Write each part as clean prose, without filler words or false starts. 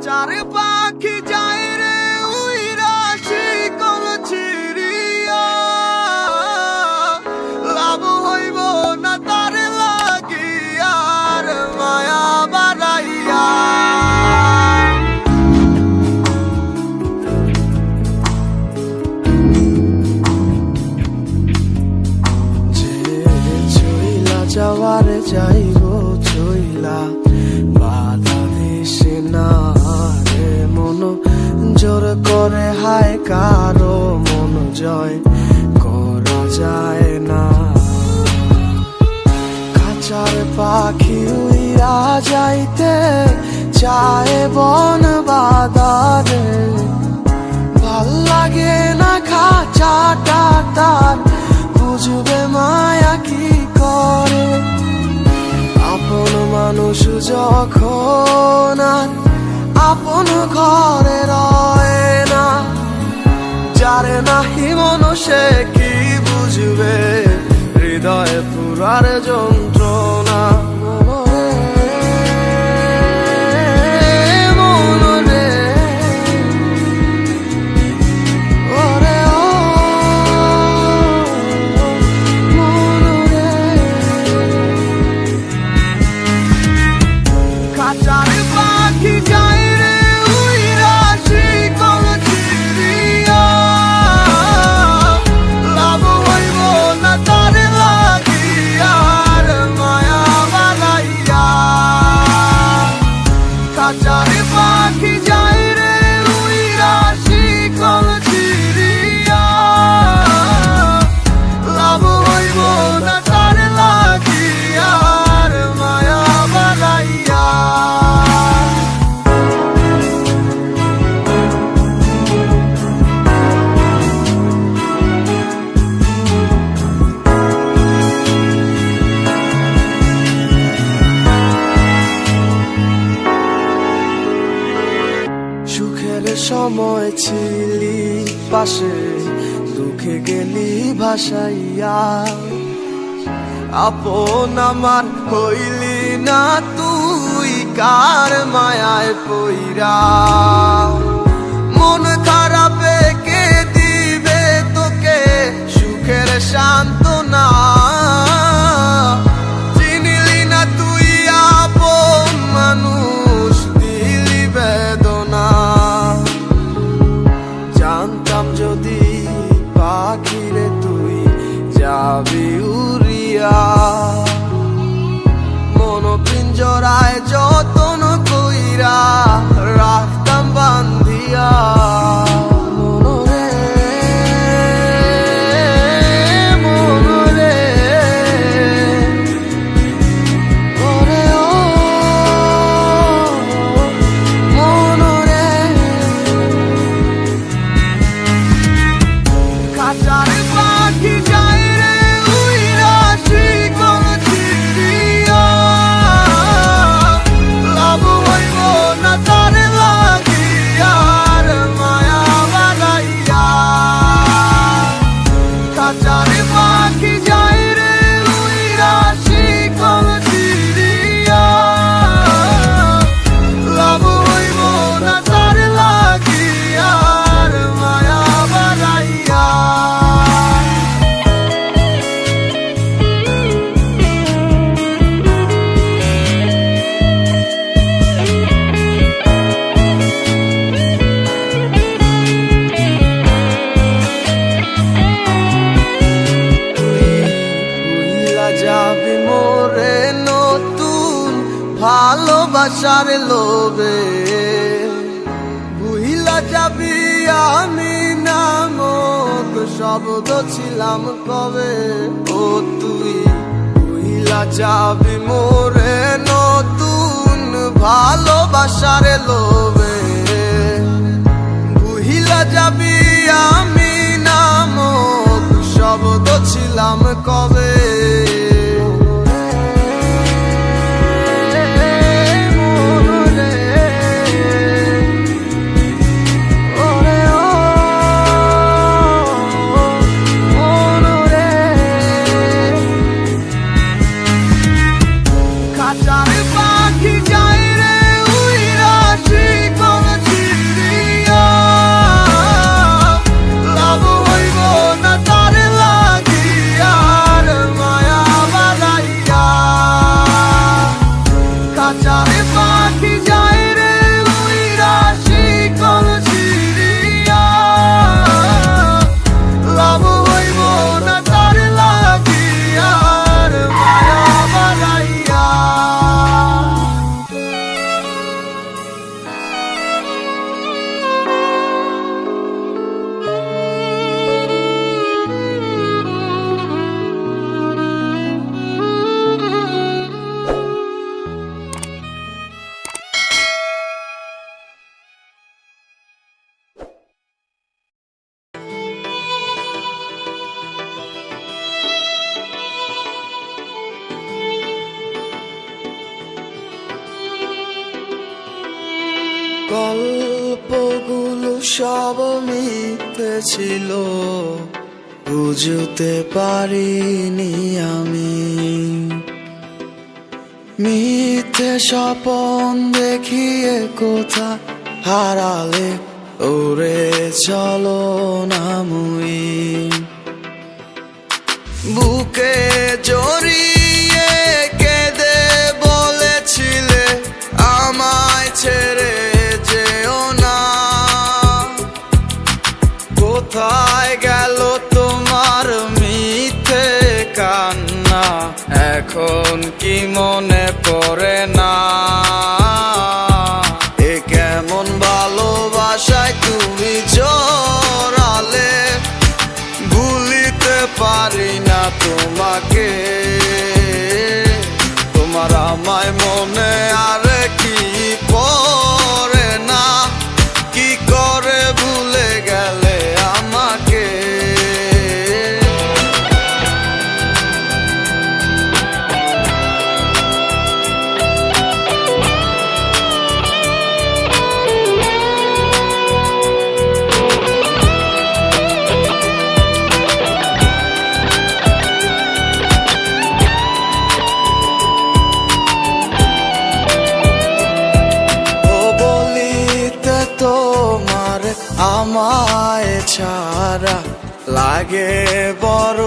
খাঁচার পাখি যায় রে উইরা শিকল ছিড়িয়া, লাভ হইব না তার লাগিয়ার মায়া বাড়াইয়া। যাওয়ার যাইব চইলা বাধা দিছে না রে মন জোর করে, হায় কারো মন জয় করা যায় না। খাঁচার পাখি উইরা যাইতে চায় বন বাদারে, ভাল লাগে না খাঁচাটা তার, বুঝবে মায়া কি করে। আপন মানুষ যখন আর আপন ঘরে রয় না, যারে নাহি মনুষে কি বুঝবে হৃদয়ে পুরার যন্ত্রণা। খাঁচার পাখি যায় রে উইরা শিকল ছিড়িয়া, লাভ হইব না তার লাগিয়ার মায়া বাড়াইয়া। খাঁচার পাখি যায় রে উইরা শিকল ছিড়িয়া, লাভ হইব না তার লাগিয়ার মায়া বাড়াইয়া। সুখের সময় ছিলি পাশে, দুঃখে গেলি ভাসাইয়া। আপন আমার হইলি না তুই কার মায়ায় পইরা, মন খারাপে কে দিবে তোকে সুখের সান্ত্বনা। চিনিলি না তুই আপন মানুষ, দিলি বেদনা। জানতাম যদি পাখিরে তুই যাবি উড়িয়া, মন পিঞ্জরায় যতন কইরা রাখতাম বান্ধিয়া। খাঁচার পাখি যায় রে উইরা শিকল ছিড়িয়া, লাভ হইব না তার লাগিয়ার মায়া বাড়াইয়া। খাঁচার পাখি যায় রে উইরা শিকল ছিড়িয়া, লাভ হইব না তার লাগিয়ার মায়া বাড়াইয়া। যাবি মোরে নতুন ভালোবাসার লোভে, ভুইলা যাবি আমি নামক শব্দ ছিলাম কবে। ও তুই ভুইলা যাবি মোরে নতুন ভালোবাসার লোভে, ভুইলা যাবি আমি নামক শব্দ ছিলাম কবে। খাঁচার পাখি যায় রে উইরা শিকল গল্পগুলো সব মিথ্যে ছিল, বুঝতে পারিনি আমি। মিথ্যে স্বপন দেখিয়ে কোথা হারালে ওরে চলো না মুই। বুকে জড়িয়ে কেঁদে বলেছিলে আমায় ছেড়ে যেও না। কোথায় গেল তোমার মিথ্যে কান্না, এখন কি মনে পড়ে না? এ কেমন ভালোবাসায় তুমি জড়ালে, ভুলিতে পারি না তোমাকে। তোমার আমায় মনে আর কি পড়ে না, কি করে ভুলে গেলে আমাকে। আমায় ছাড়া লাগে বড়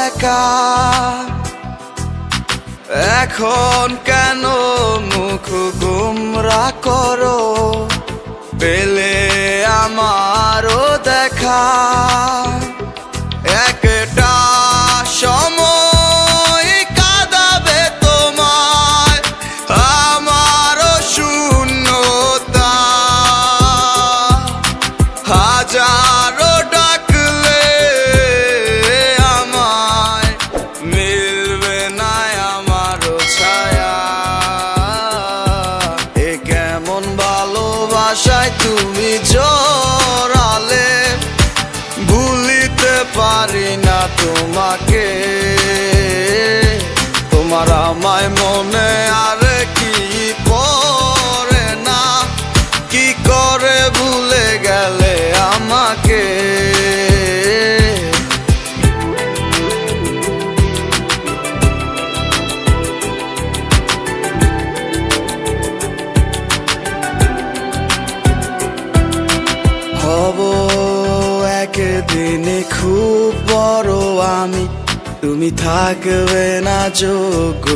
একা, এখন কেন মুখ গুমরা করো, পেলে আমারও দেখা। একটা সময় কাঁদাবে তোমায় আমারও শূন্যতা, হাজারো ডাকলে আমায় মিলবে না আমারও ছায়া। এ কেমন ভালোবাসায় তুমি জড়ালে, ভুলিতে পারি না তোমাকে। তোমার আমায় মনে আর কি পড়ে না, কি করে ভুলে গেলে আমাকে। হব একদিনে খুব বড় আমি, তুমি থাকবে না যোগ্য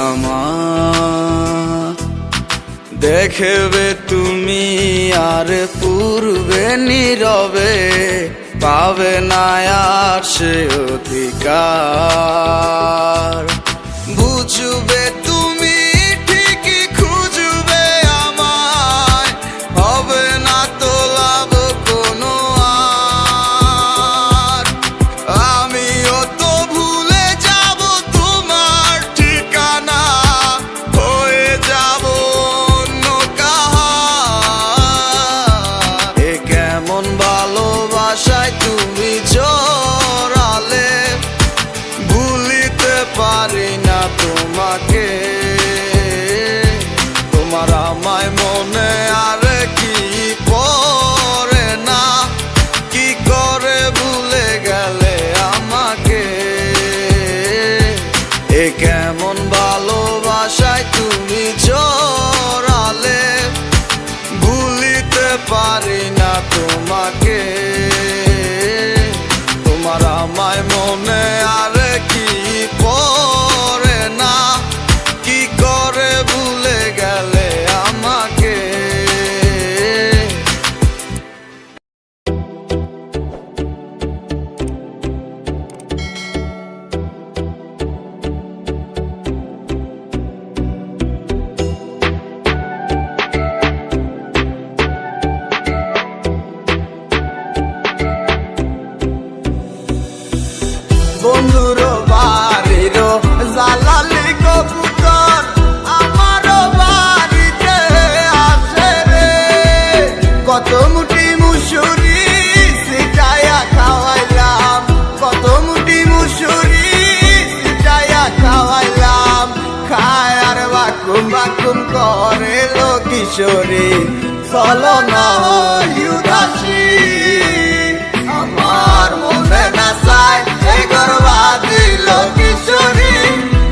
আমার। দেখবে তুমি আর পূর্বে নীরবে, পাবে না আর সে অধিকার। বুঝবে তুমি ঠিকই খুঁজবে আমায়, হবে না তো লাভ কোনো আর। আমিও তো ভুলে যাব তোমার ঠিকানা, হয়ে যাব অন্য কাহার। এ কেমন ভালোবাসায় তুমি জড়ালে, ভুলিতে পারি না তোমাকে। তোমার আমায় মনে আর কি পড়ে না, কি করে ভুলে গেলে আমাকে। এ কেমন ভালোবাসায় তুমি জড়ালে, ভুলিতে পারি না তোমাকে। তোমার আমায় মনে আর কি পড়ে না, কি করে ভুলে গেলে আমাকে। বন্ধুর বাড়ির জালালি কবুতর আমারও বাড়িতে আসে রে। কত মুঠি মুসুরি সিটায়া খাওয়াইলাম, কত মুঠি মুসুরি সিটায়া খাওয়াইলাম। খায় আর বাকুম বাকুম করে লো কিশোরী, চলো না হই উদাসী আমার মনে না চায় এই গর্বাদিল কিশোরী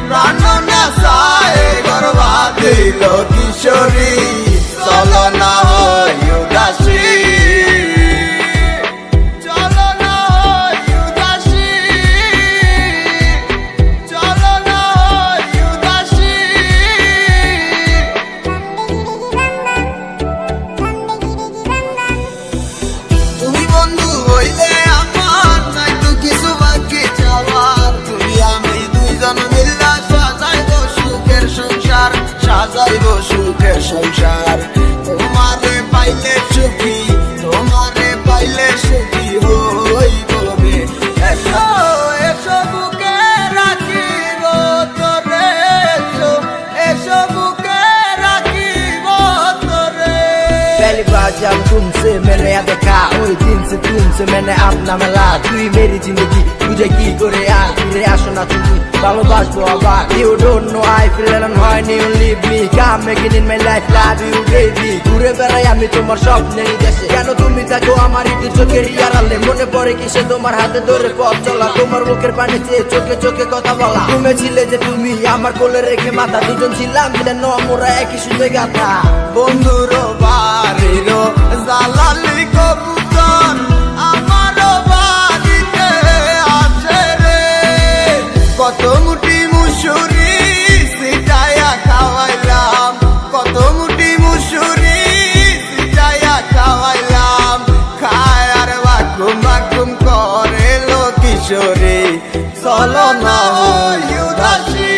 প্রাণ না চায় এই গর্বাদিল কিশোরী চলো না হই উদাসী সাজাইব সুখের সংসার তোমারে পাইলে সুখী তোমারে পাইলে সুখী হইব এসো এসো বুকে রাখিব তোরে এসো বুকে রাখিব তোরে पहली बार जब तुमसे मैंने देखा ওই दिन से तुमसे मैंने अपना मिला তুই मेरी जिंदगी तुझे কি করে আর ফিরে আসো না তুমি ভালোবাসবো আবার you don't know I feel alone when you leave me come again in my life love you baby ঘুরে বেড়াই আমি তোমার স্বপ্নের দেশে কেন তুমি থাকো আমার ইতি চোখের আড়ালে মনে পড়ে কিসে তোমার হাতে ধরে পথ চলা তোমার মুখের পানে চেয়ে চোখে চোখে কথা বলা তুমি ছিলে যে তুমি আমার কোলে রেখে মাথা দুজন ছিলাম যেন আমরা একই সুতে গাথা বন্ধুর বাড়ির জালালি কবুতর আমারও বাড়িতে আসে রে কত মুঠি মুসুরি সিটায়া খাওয়াইলাম কত মুঠি মুসুরি সিটায়া খাওয়াইলাম খায় আর বাকুম বাকুম করে লো কিশোরী চলো না হই উদাসী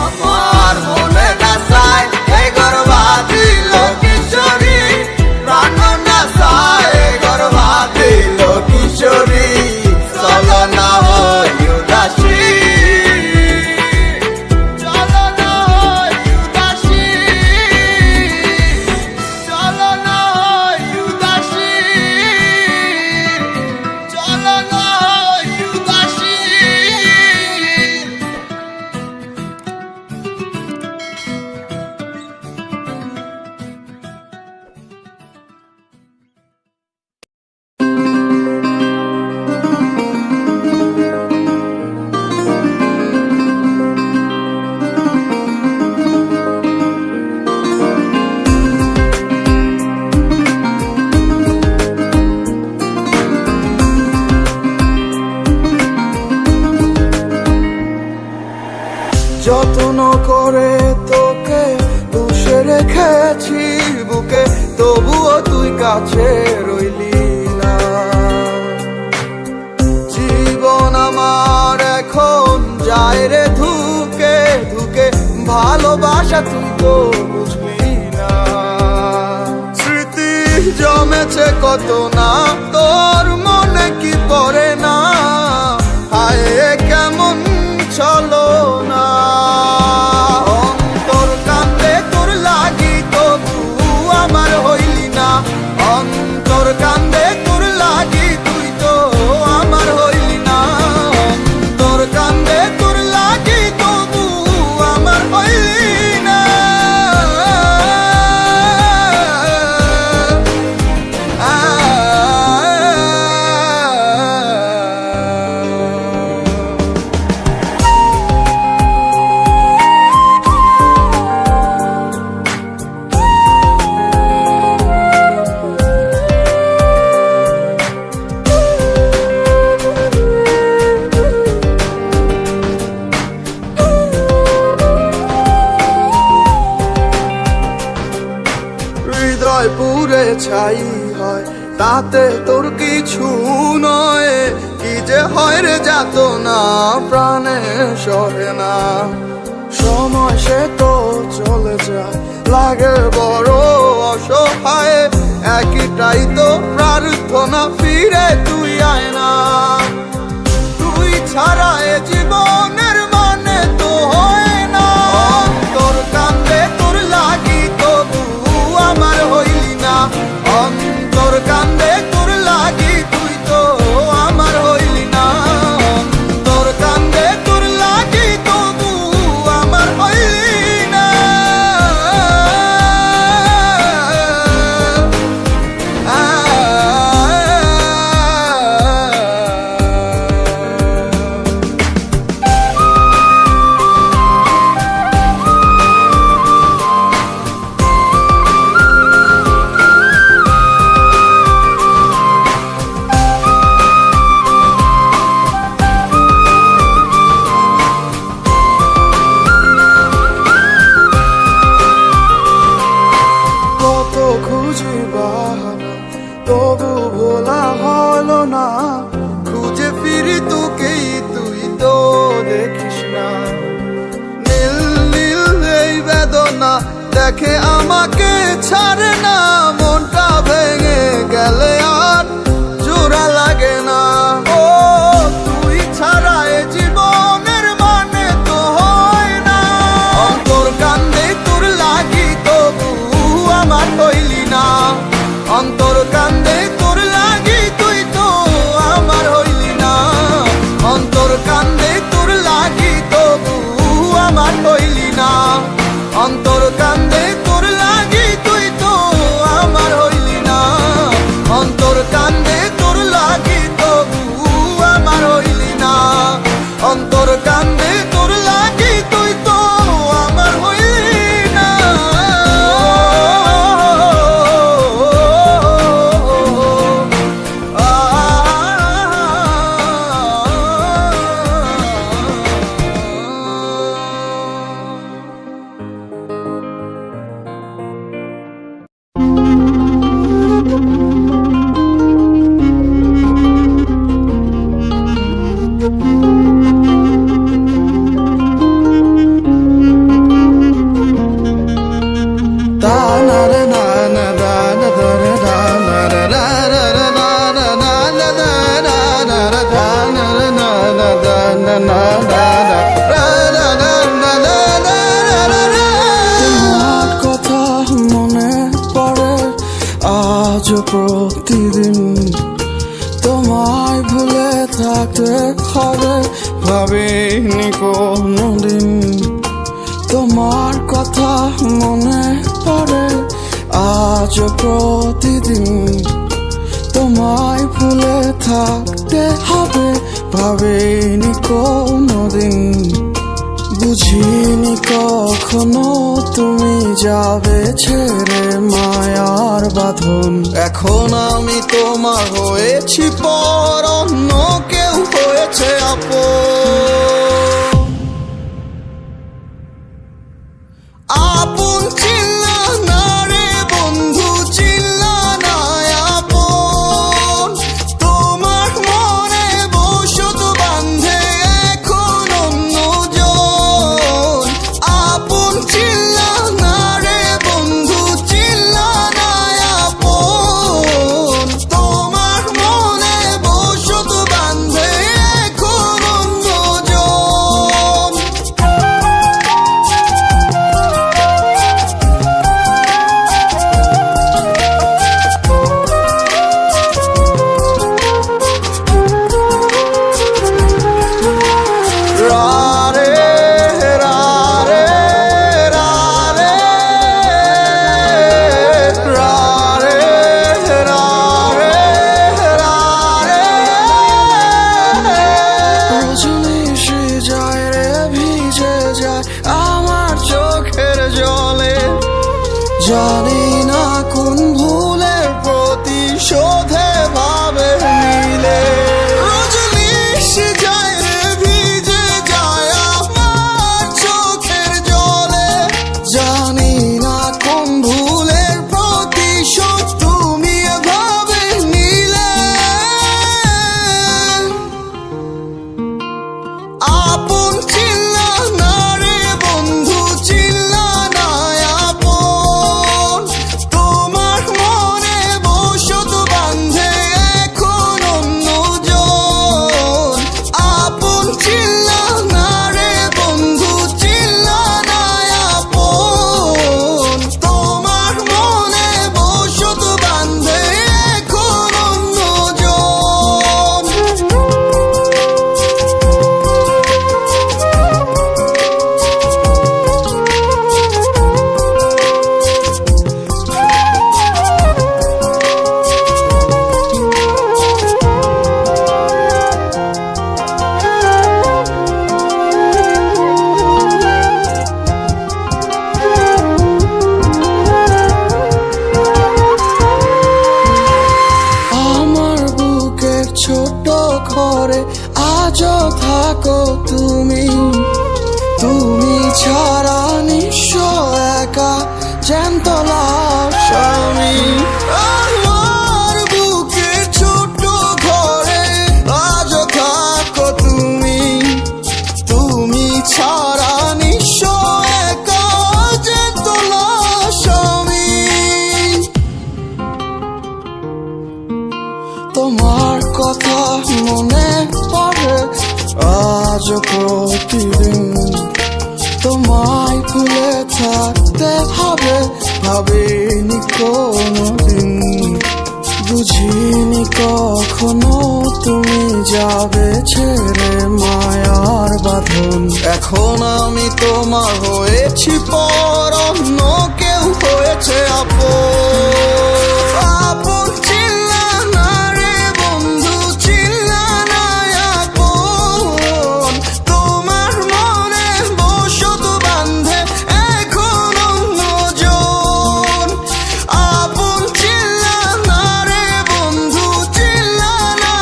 আমার মনে না চায় এই গর্বাদিল কিশোরী প্রাণ না চায় এই গর্বাদিল কিশোরী চলো না হই উদাসী চলো না হই উদাসী চলো না হই উদাসী চলো না হই উদাসী যত্ন করে তোকে পুষে রেখেছি বুকে তবুও তুই কাছে রইলি না জীবন আমার এখন যায় রে ধুকে ধুকে ভালোবাসা তুই তো বুঝলি না স্মৃতি জমেছে কত না তোর মনে কি পড়ে না হায় কেমন চলো না অন্তর কান্দে তোর লাগি তবু আমার হইলি না অন্তর কান্দে তোর লাগি তুই তো আমার হইলি না অন্তর কান্দে তোর লাগি তবু আমার হইলি না হৃদয় পুরে ছাই হয় তাতে তোর কিছু নয় কি যে হয় রে যাত না প্রাণে সহে না সময় সে তো চলে যায় লাগে বড় অসহায় একটাই তো প্রার্থনা ফিরে তুই আয় না তুই ছাড়া এ জীবনের মানে তো হয় না তোর কান্দে তোর লাগি তবু আমার হইলি না অন্তর কান্দে তোর লাগি তুই তো আমার হইলি না অন্তর কান্দে তোর লাগি তবু আমার হইলি না খুঁজি বাহানা, তবু ভোলা হলো না। খুঁজে ফিরি তোকেই, তুই তো দেখিস না। নীল নীল এই বেদনা দেখে আমাকে ছাড়ে না। মনটা ভেঙে গেলে আর জোড়া লাগে না। ও তুই ছাড়া এ জীবনের মানে তো হয় না। অন্তর কান্দে তোর লাগি, তবু আমার হইলি না। অন্তর কান্দে তোর লাগি, তুই তো আমার হইলি না। অন্তর কান্দে তোর লাগি, তবু আমার হইলি না। অন্তর কান্দে তোর লাগি, তুই তো আমার হইলি না। অন্তর কান্দে তোর লাগি, তবু আমার হইলি না। অন্তর কান্দে তোর লাগি, তুই তো আমার হইলি না। তোমার কথা মনে পড়ে আজ প্রতিদিন। তোমায় ভুলে থাকতে হবে ভাবিনি কোনোদিন। তোমার কথা মনে পড়ে আজ প্রতিদিন। তোমায় ভুলে থাকতে হবে ভাবিনি কোনোদিন। বুঝিনি কখনো তুমি যাবে ছেড়ে মায়ার বাঁধন। এখন আমি তোমার হয়েছি পর, অন্য কেউ হয়েছে আপন। আপন চিল্লা না রে বন্ধু, চিল্লা না আপন। তোমার মনে বসত বাঁধে এখন অন্যজন। আপন চিল্লা না রে বন্ধু, চিল্লা না আপন। তোমার মনে বসত বাঁধে এখন অন্যজন। তোমার কথা মনে পড়ে আজ প্রতিদিন, তোমায় ভুলে থাকতে হবে ভাবিনি কোনোদিন, বুঝিনি কখনো তুমি যাবে ছেড়ে মায়ার বাঁধন। এখন আমি তোমার হয়েছি পর, অন্য কেউ হয়েছে আপন চিল্লা না রে বন্ধু, চিল্লা না আপন। তোমার মনে বসত বাঁধে এখন অন্যজন, আপন চিল্লা না রে বন্ধু, চিল্লা না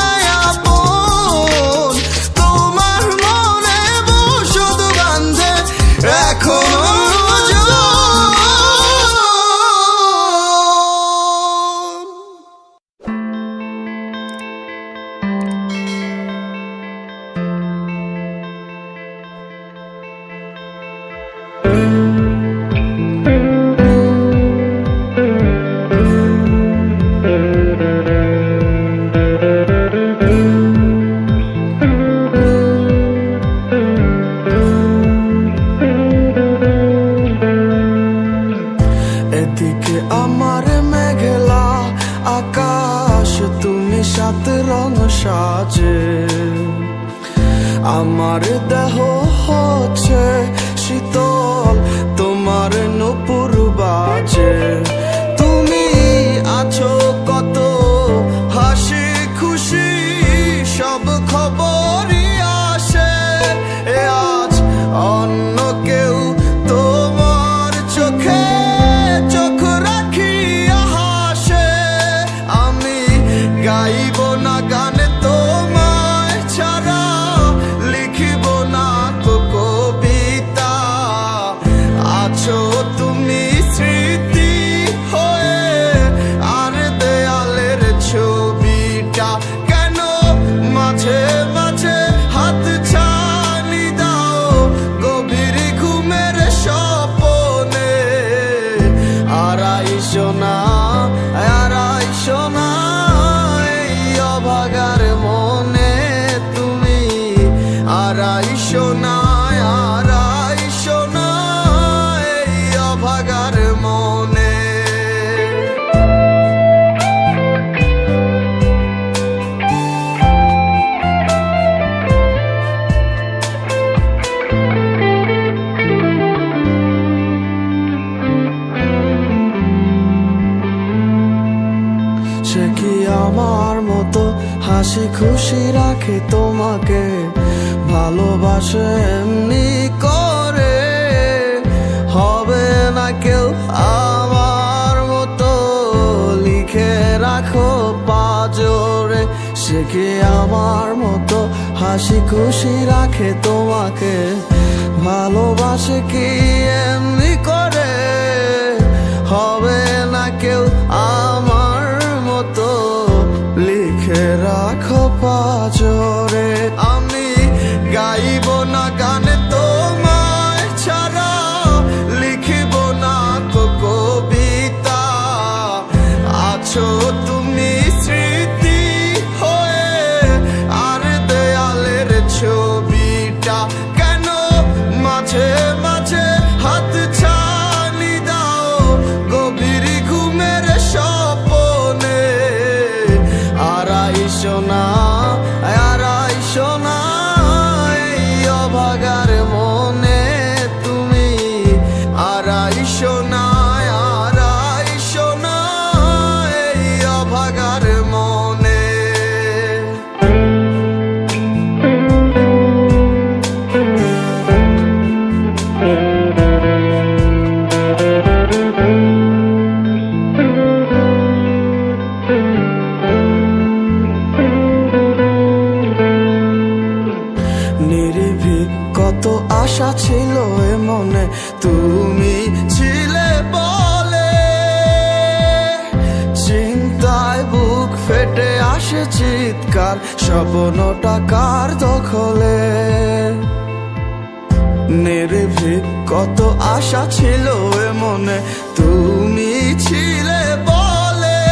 আপন। তোমার মনে বসত বাঁধে এখন অন্যজন। এদিকে আমার মেঘলা আকাশ, তুমি সাত রং সাজে, আমার দেহ হচ্ছে শীতল, তোমার নুপুর বাজে। তুমি আছো কত হাসি খুশি, সব খবরই আসে এ আজ অন্য কেউ তোমার চোখে চোখ রাখিয়া হাসে। আমি গাইব না গান তোমায় ছাড়া, লিখিব না তো কবিতা, আছো তুমি স্মৃতি হয়ে আর দেয়ালের ছবিটা। কেন মাঝে মাঝে হাত ছানি দাও গভীর ঘুমের স্বপনে, আড়াইশো না আড়াইশো না এই অভাগার মনে তুমি, আড়াইশো না আড়াইশো না এই অভাগার মনে। সে কি আমার মতো হাসি খুশি রাখে তোমাকে, ভালোবাসে এমনি করে, হবে না কেউ আমার মতো লিখে রাখো পাজরে। সে কি আমার মতো হাসি খুশি রাখে তোমাকে, ভালোবাসে কি এমনি করে, হবে না কেউ আমার মতো লিখে রাখো পাজরে। আমি গাইব না গান তোমায় ছাড়া, লিখিব না তো কবিতা, আছো তুমি স্মৃতি হয়ে আর দেয়ালের ছবিটা। কেন মাঝে মাঝে হাত ছানি দাও গভীর ঘুমের স্বপনে, আড়াইশো না আড়াইশো না এই অভাগার মনে তুমি, আড়াইশো না আড়াইশো না এই অভাগার মনে। নির্ভীক কত আশা ছিল এ মনে, তুমি ছিলে বলে, চিন্তায় বুক ফেটে আসে চিৎকার, স্বপ্নটা কার দখলে। নির্ভীক কত আশা ছিল এ মনে, তুমি ছিলে বলে,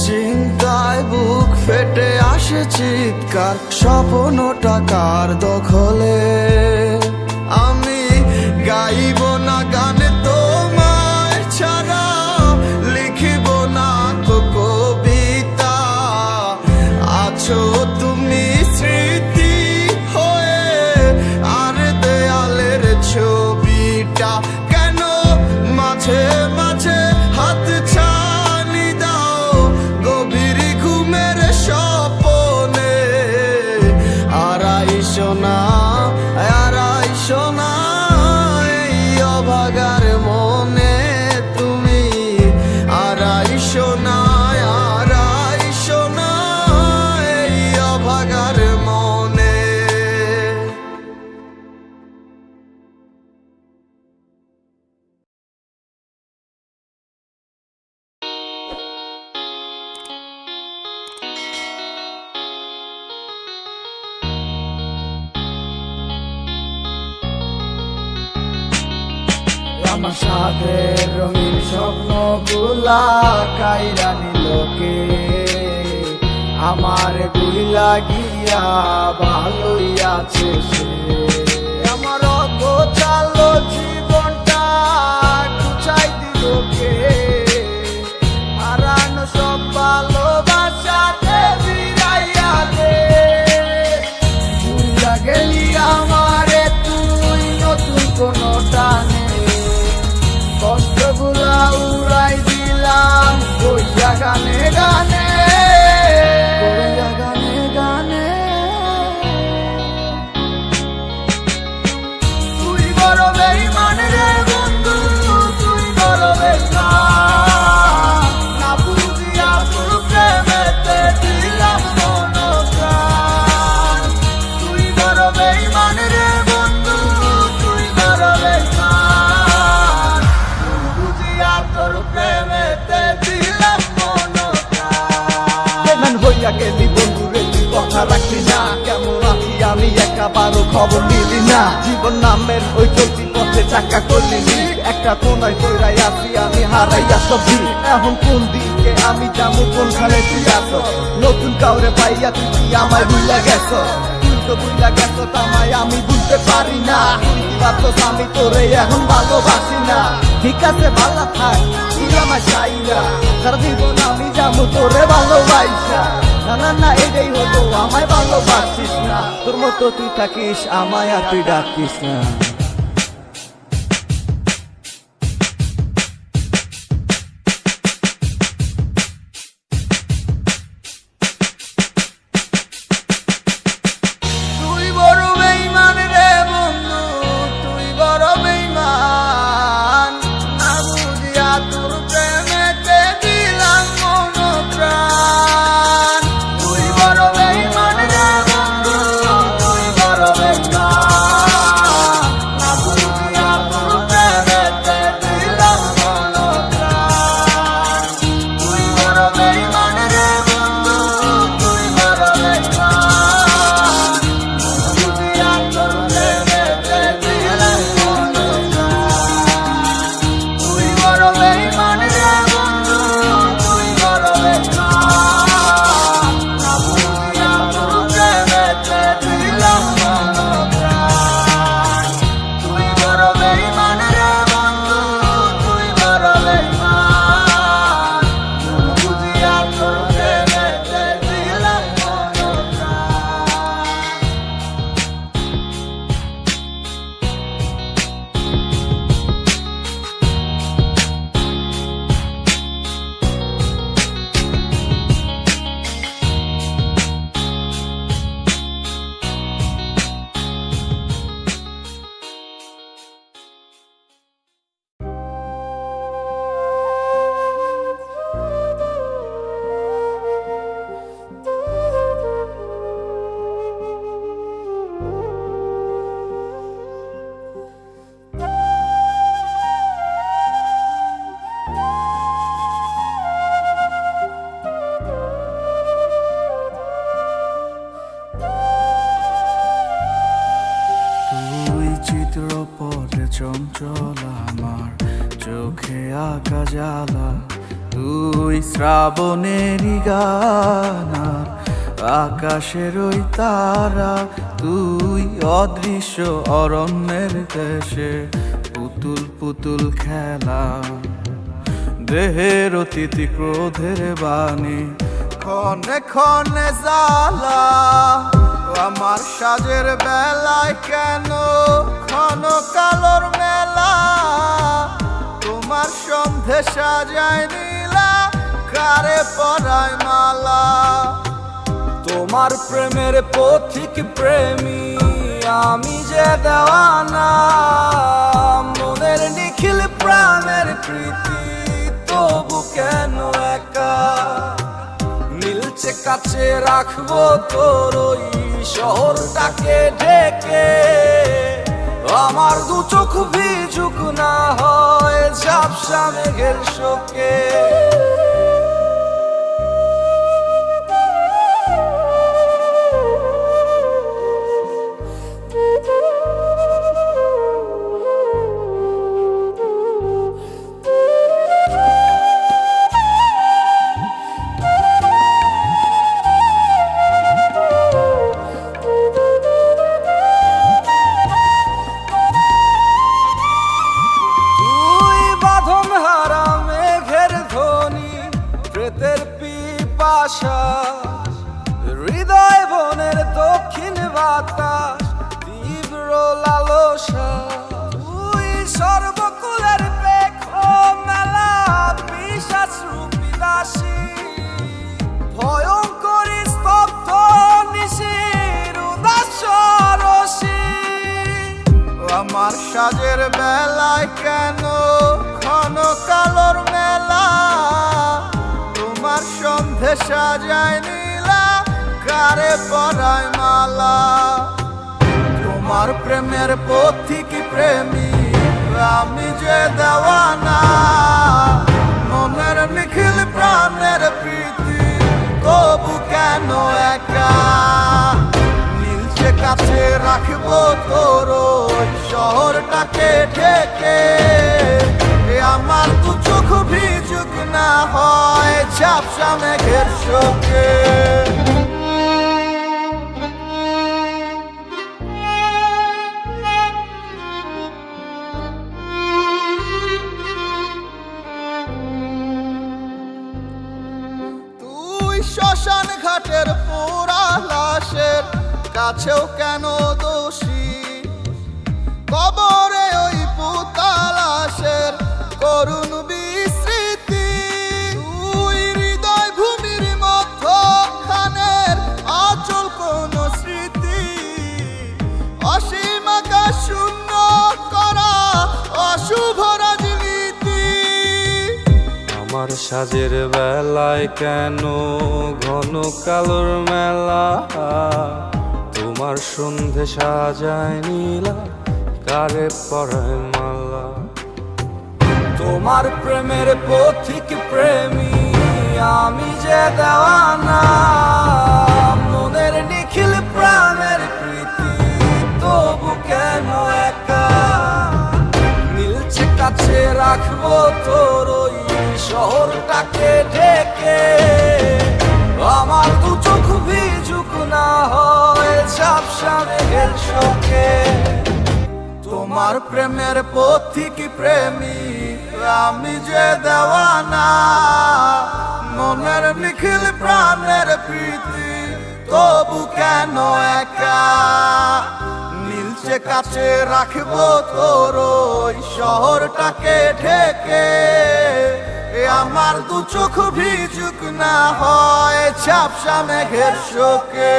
চিন্তা আসে চিৎকার, স্বপ্নটা কার দখলে। আমি গাইব না গান তোমায় ছাড়া, লিখিব না তো কবিতা। আছো তুমি স্মৃতি হয়ে, আর দেয়ালের ছবিটা কেন মাঝে মাঝে হাত ছানি দাও গভীর ঘুমের স্বপনে। আড়াইশো না আড়াইশো না এই অভাগার মনে তুমি। আড়াইশো না আড়াইশো না এই অভাগার মনে। আমার সাথে রঙিন স্বপ্নগুলা কাইরা নিলোকে। আমার গুলা গিয়া ভালোই আছে সে। আমার অগোছালো জীবনটা গুছাই দিলোকে। হারানো সব ভালোবাসাতে ফিরাইয়া দে। ভুইলা গেলি আমারে তুই নতুন কোনো টানে। কষ্টগুলা উড়াই দিলাম কইয়া গানে গানে, কইয়া গানে গানে। তুই বড় বেঈমান রে বন্ধু, তুই বড় বেঈমান। না বুঝিয়া তোর প্রেমেতে দিলাম মন প্রাণ। তুই বড় বেঈমান রে বন্ধু, তুই বড় বেঈমান। তোর প্রেমেতে দিলাম মন প্রাণ। বেঈমান হইয়া গেলি বন্ধু রে, তুই কথা রাখলি না। কেমন আছি আমি একাবারও খবর নিলি না। জীবন নামের ওই চলতি পথে চাকা করলি নি। একটা কোনায় কইরাই আছি আমি হারাইয়া সবজি। এখন কোন দিকে আমি যাবো, কোনখানে তুই আছো? নতুন কাউরে পাইয়া তুই কি আমায় ভুইলা গেছ? তুই তো ভুইলা গেছ তামায় আমি বুঝতে পারি না। বাতস আমি তোরে এখন ভালোবাসি না। ঠিক আছে ভালো থাক আমার চাইরা, সারা জীবন আমি যাবো তোরে ভালোবাসা। না না না এটাই হতো, আমায় ভালোবাসিস না। তোর মতো তুই থাকিস আমায় আর তুই ডাকিস না। তুই বড় বেঈমান রে বন্ধু, তুই বড় বেঈমান। না বুঝিয়া তোর প্রেমেতে দিলাম মন প্রাণ। তুই বড় বেঈমান রে বন্ধু, তুই বড় বেঈমান। না বুঝিয়া তোর প্রেমেতে দিলাম মন প্রাণ। তুই বড় বেঈমান রে বন্ধু, তুই বড় বেঈমান। বুঝিয়া তোর প্রেমেতে দিলাম মন প্রাণ। তুই বড় বেঈমান রে বন্ধু, তুই বড় বেঈমান। না বুঝিয়া তোর প্রেমেতে দিলাম মন প্রাণ। তুই বড় বেঈমান রে বন্ধু, তুই বড় বেঈমান। না বুঝিয়া তোর প্রেমেতে দিলাম মন প্রাণ। তুই চিত্রপটে চঞ্চল আমার চোখে আঁকা জ্বালা। তুই শ্রাবণেরই গান আর আকাশের ওই তারা, তুই অদৃশ্য অরণ্যের দেশে পুতুল পুতুল খেলা, দেহের অতিথি ক্রোধের বাণী, ক্ষণে ক্ষণে জ্বালা। আমার সাজের বেলায় কেন ক্ষণ কালোর মেলা, তোমার সন্ধে সাজায় নীলা, কারে পরায় মালা। তোমার প্রেমের পথিক প্রেমী আমি যে দেওয়ানা, মনের নিখিল প্রাণের প্রীতি তবু কেন একা। নীলচে কাছে রাখবো তোর ওই শহরটাকে ঢেকে, আমার দু চোখ ভিজুক না হয় ঝাপসা মেঘের শোকে। প্রেতের পিপাসা, হৃদয় বনের দক্ষিণ বাতাস, তীব্র লালসা। তুই সর্বকুলের পেখ মেলা, পিশাচ রূপী দাসী, ভয়ঙ্কর স্তব্ধ নিশির উদাস রসী। আমার সাজের বেলায় কেন ক্ষণ কালোর মেলা, তোমার সন্ধে সাজায় নীলা, কারে পরায় মালা। তোমার প্রেমের পথিক প্রেমী আমি যে দেওয়ানা, মনের নিখিল প্রাণের প্রীতি তবু কেন একা। নীলচে কাছে রাখবো তোর ওই শহরটাকে ঢেকে, আমার দু চোখ ভিজুক না হয় ঝাপসা মেঘের শোকে। তুই শ্মশান ঘাটের পোড়া লাশের কাছেও কেন দোষী, কবরে ওই পুতালাশের করুণ বিস্মৃতি। তুই হৃদয় ভূমির মধ্যখানের আচল কোন স্মৃতি, অসীম আকাশ শূন্য করা অশুভ রাজনীতি। আমার সাজের বেলায় কেন ঘন কালোর মেলা, তোমার সন্ধে সাজায় নীলা, কারে পরায় মালা। তোমার প্রেমের পথিক প্রেমী আমি যে দেওয়ানা, মনের নিখিল প্রাণের প্রীতি তবু কেন একা। নীলচে কাছে রাখবো তোর ওই শহরটাকে ঢেকে, আমার দু চোখ ভিজুক না হয় ঝাপসা মেঘের শোকে। তোমার প্রেমের পথিক প্রেমী আমি যে দেওয়ানা, মনের নিখিল প্রাণের প্রীতি তবু কেন একা। নীলচে কাছে রাখবো তোর ওই শহরটাকে ঢেকে, আমার দু চোখ ভিজুক না হয় ঝাপসা মেঘের শোকে।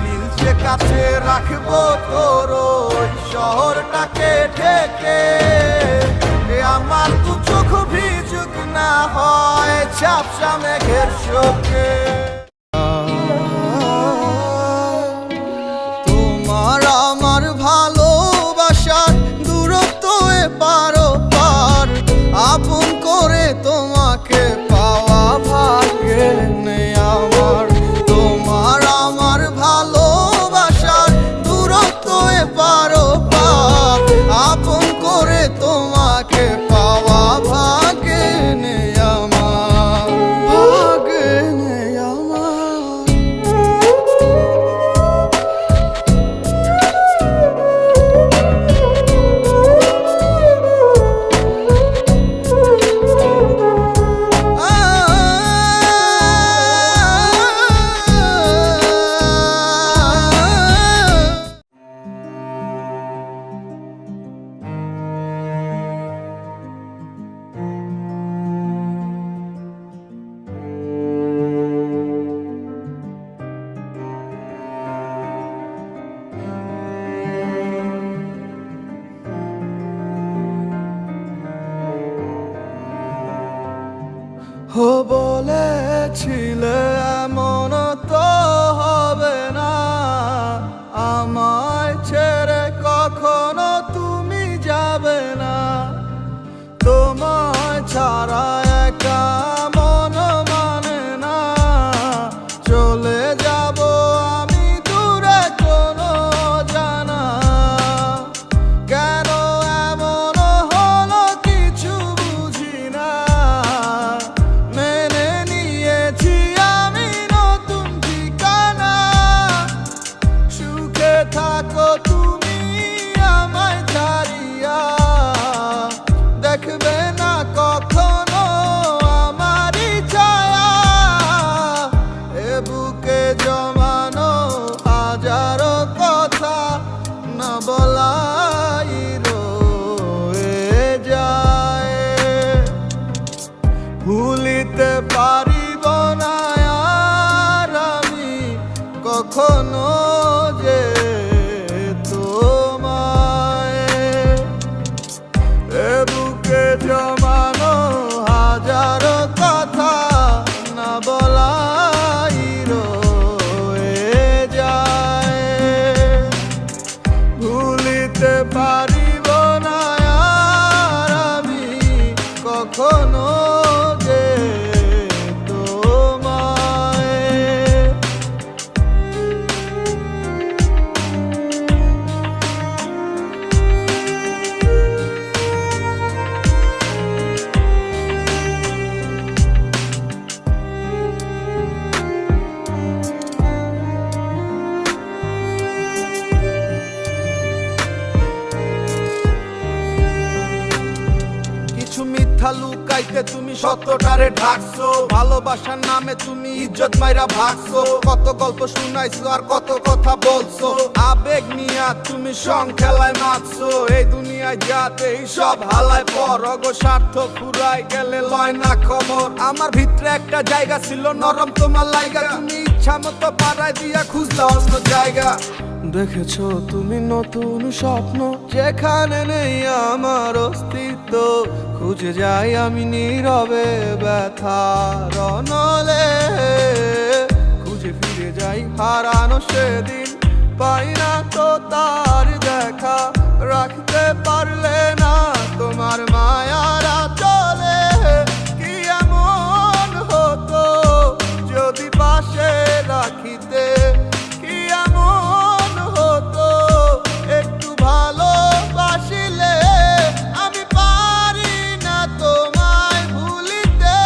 নীলচে কাছে রাখবো তোর ওই শহরটাকে ঢেকে, আমার দু চোখ ভিজুক না হয় ঝাপসা মেঘের শোকে। তোমার আমার ভালোবাসার দূরত্ব পারো পার, আপন করে তোমাকে পাওয়া ভাগ্যে নেই আমার। তোমার আমার ভালোবাসার দূরত্ব পারো পার, আপন করে তোমাকে পাওয়া ভাগ্যে নেই আমার, ভাগ্যে নেই ও বলেছিলে এমন তো হবে না, আমায় ছেড়ে কখনো তুমি যাবে না। তোমায় ছাড়া একা মন মানে না, চলে যাব আমি দূরে কোনো জানা। কেন এমন হলো কিছু বুঝি না, মেনে নিয়েছি আমি নতুন ঠিকানা। সুখে থাকো তুমি আমায় ছাড়িয়া, দেখবে না কখনো আমারই ছায়া। এ বুকে জমানো হাজারো কথা না বলাই রয়ে যায়। ভুলিতে পারিব না আর আমি কখনো যে তোমায়। এ বুকে জমানো হাজারো কথা না বলাই রয়ে যায়। ভুলিতে পারিব না আর আমি কখনো যে তোমায়। কিছু মিথ্যা লুকাইতে তুমি সত্যটারে ঢাকছো, ভালোবাসার নামে তুমি ইজ্জত মাইরা ভাগছো। কত গল্প শুনাইছো আর কত কথা বলছো, আবেগ নিয়া তুমি সং খেলায় মারছো। এই দুনিয়ায় যাতে সব হালায় পর, অগো স্বার্থ ফুরাই গেলে লয় না খবর। আমার ভিতরে একটা জায়গা ছিল নরম তোমার লাইগা, তুমি ইচ্ছা মতো পাড়ায় দিয়া খুঁজলা অন্য জায়গা। দেখেছো তুমি নতুন স্বপ্ন যেখানে নেই আমার অস্তিত্ব, খুঁজে যাই আমি নীরবে ব্যথার অনলে। খুঁজে ফিরে যাই হারানো সেদিন, পাই না তো তার দেখা। রাখতে পারলে না তোমার মায়ারা চলে, কি এমন হতো যদি পাশে রাখিতে। কি এমন হতো একটু ভালোবাসিলে, আমি পারি না তোমায় ভুলিতে।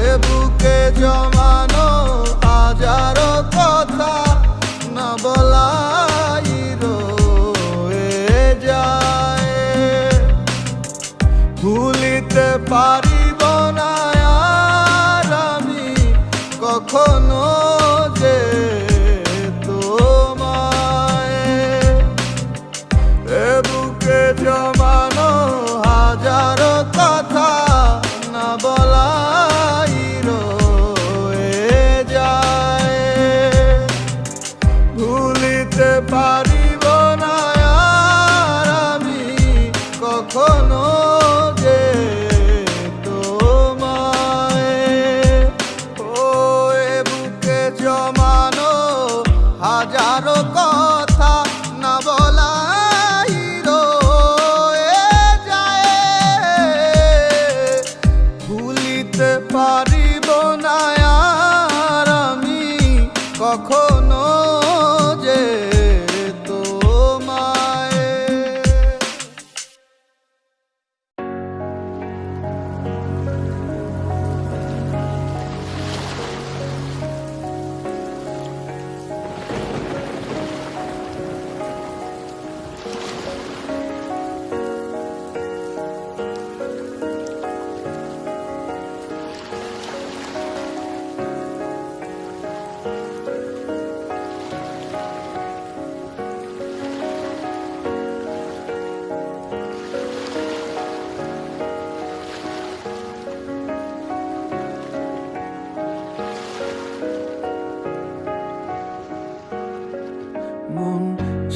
এ বুকে জমানো হাজারো কথা না বলাই রয়ে যায়। ভুলিতে পারিব না আর আমি কখনো যে তোমায়। এ বুকে জমানো হাজারো কথা না বলাই রয়ে যায়। ভুলিতে পারিব না আর আমি কখনো যে তোমায়। ও এ বুকে জমানো হাজারো কথা না বলাই রয়ে যায়। ভুলিতে পারিব না আর আমি কখনো যে তোমায়।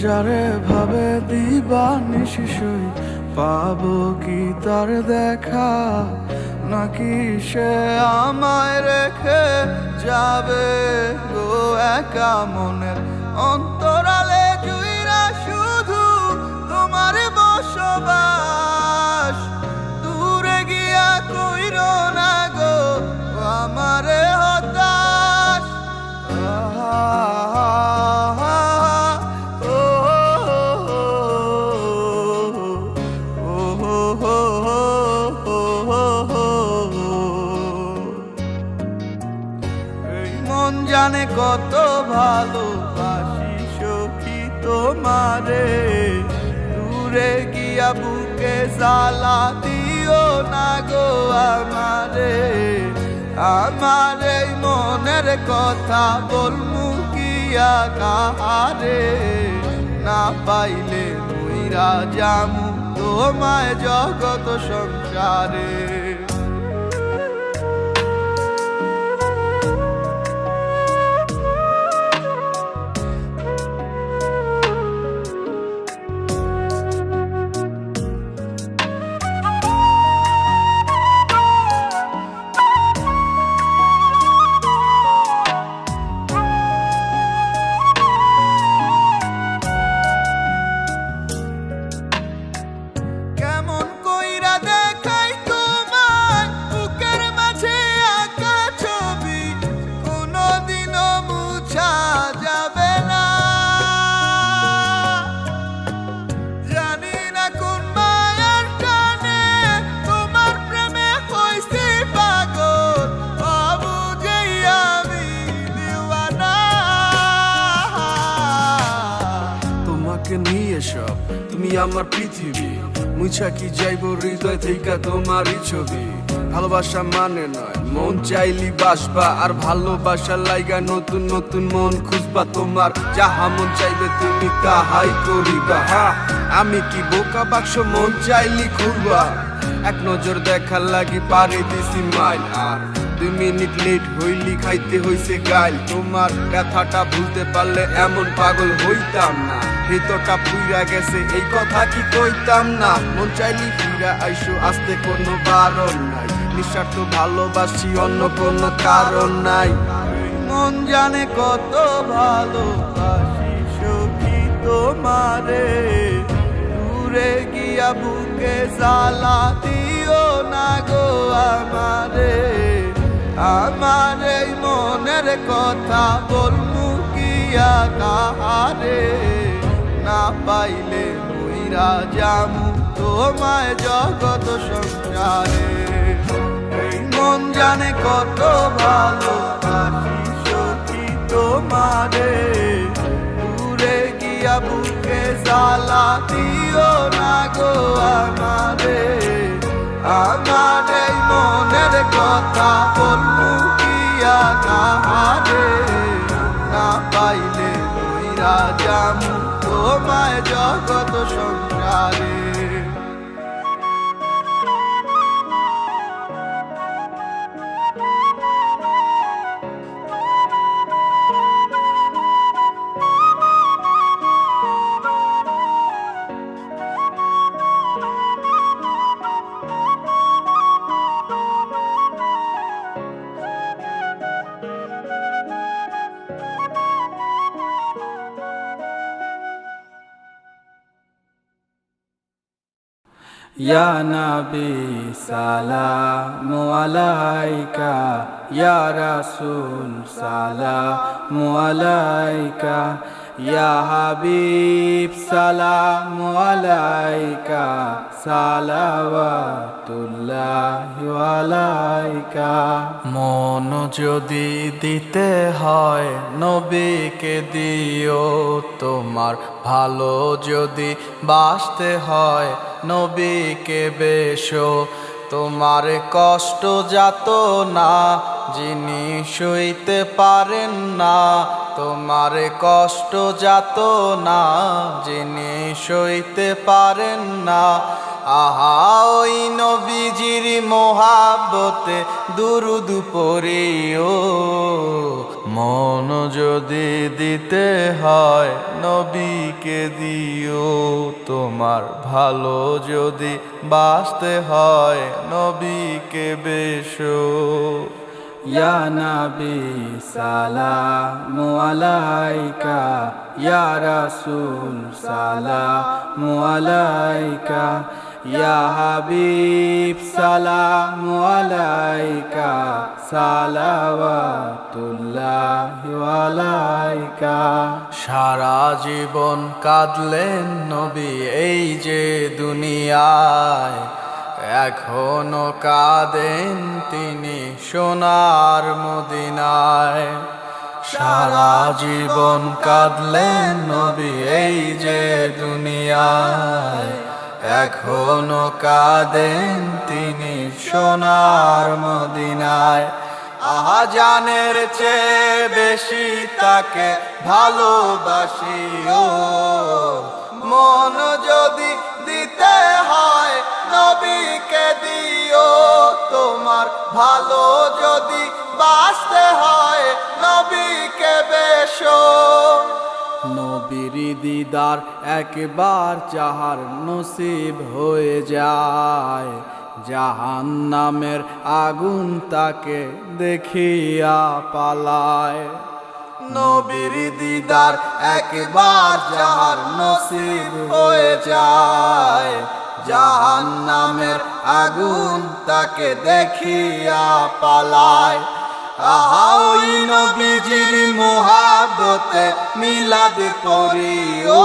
যারে ভাবে দিবানিশিসই পাবো কি তার দেখা, নাকি সে আমায় রেখে যাবে গো একা মনের অন্তরালে জুইরা শুধু তোমার বসবাস। দূরে গিয়া কইরো না গো আমারে হতাশ। এই মন জানে কত ভালোবাসি সখী তোমারে, দূরে গিয়া বুকে জ্বালা দিও না গো আমারে। আমার এই মনের কথা বলমু কিয়া কাহারে, না পাইলে মুইরা জামু তোমায় জগত সংসারে। কেমন কইরা দেখাই তোমায় বুকের মাঝে আঁকা ছবি, কোনদিনও মুছা যাবে না। জানি না কোন মায়ার টানে তোমার প্রেমে হইছি পাগল, অবুঝেই আমি দিওয়ানা। তোমাকে নিয়ে সব তুমি আমার পৃথিবী, মুছা কি যাইব হৃদয় থেকে তোমারই ছবি। ভালোবাসা মানে নয় মন চাইলি বাসবা, আর ভালোবাসা লাইগা নতুন নতুন মন খুঁজবা। তোমার যাহা মন চাইবে তুমি তাহাই করিবা। আমি কি বোকা বাক্স মন চাইলি খুলবা, এক নজর দেখার লাগি পারে দিছি মাইল। আর 2 মিনিট লেট হইলি খাইতে হইছে গাইল। তোমার ব্যথাটা ভুলতে পারলে এমন পাগল হইতাম না, ভিতরটা পুইরা গেছে এই কথা কি কইতাম না। মন চাইলি ফিরা আইসো আসতে কোনো বারণ নাই, নিঃস্বার্থ ভালোবাসি অন্য কোনো কারণ নাই। মন জানে কত ভালোবাসি সখী তোমারে, দূরে গিয়া বুকে জ্বালা দিও না গো আমারে। আমার এই মনের কথা বলমু কিয়া কাহারে, না পাইলে মুইরা জামু তোমায় জগত সংসারে। এই মন জানে কত ভালোবাসি সখী তোমারে, দূরে গিয়া বুকে জ্বালা দিও না গো আমারে। আমার এই মনের কথা বলমু কিয়া কাহারে, না পাইলে মুইরা জামু তোমায় জগত সংসারে। ইয়া নবী সালামু আলাইকা, ইয়া রাসূল সালামু আলাইকা, ইয়া হাবিব সালামু আলাইকা, সালাওয়াতুল্লাহি আলাইকা। মন যদি দিতে হয় নবীকে দিও, তোমার ভালো যদি বাসতে হয় নবীকে বেশো। তোমার কষ্ট যাত না যিনি সইতে পারেন না, তোমার কষ্ট যাত না যিনি সইতে পারেন না। আহা ওই নবীজির মোহাব্বতে দুরুদ পড়িও মন যদি দিতে হয় নবীকে দিও তোমার ভালো যদি বাসতে হয় নবীকে বেশো ইয়া নবী সালামু আলাইকা ইয়া রাসূল সালামু আলাইকা ইয়া হাবিব সালামু আলাইকা সালাওয়াতুল্লাহি আলাইকা সারা জীবন কাঁদলেন নবী এই যে দুনিয়ায় এখনো কাঁদেন তিনি সোনার মদিনায় সারা জীবন কাঁদলেন নবী এই যে দুনিয়ায় এখনো কাঁদেন তিনি সোনার মদিনায় আহা জানের চেয়ে বেশি তাকে ভালোবাসিও মন যদি দিতে হয় নবীকে দিও তোমার ভালো যদি বাসতে হয় নবীকে বেশো নবীর দিদার একবার যাহার নসিব হয়ে যায় জাহান্নামের আগুন তাকে দেখিয়া পালায় নবীর দিদার একবার যাহার নসিব হয়ে যায় জাহান্নামের আগুন তাকে দেখিয়া পালায় আহা ওই নবীজির মোহাব্বতে মিলাদ পড়িও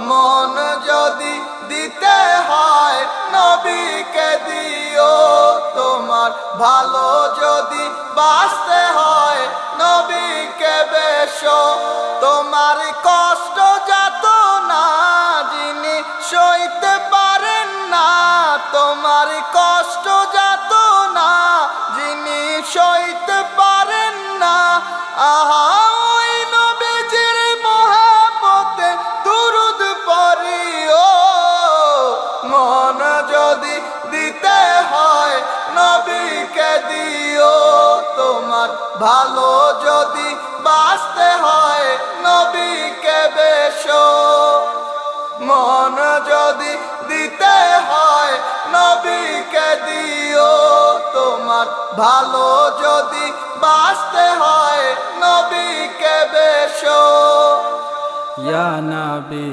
মন যদি দিতে হয় নবীকে দিও তোমার ভালো যদি বাসতে হয় নবীকে বেশো তোমার কষ্ট যাত না যিনি সইতে পারেন না তোমার কষ্ট যাত না যিনি সইতে পারেন না আহা ওই নবীজির মোহাব্বতে দুরুদ পড়িও মন যদি দিতে হয় নবীকে দিও তোমার ভালো যদি বাসতে হয় নবীকে বেশো মন যদি দিতে হয় নবীকে দিও তোমার ভালো যদি বাসতে হয় নবীকে বেশো ইয়া নবী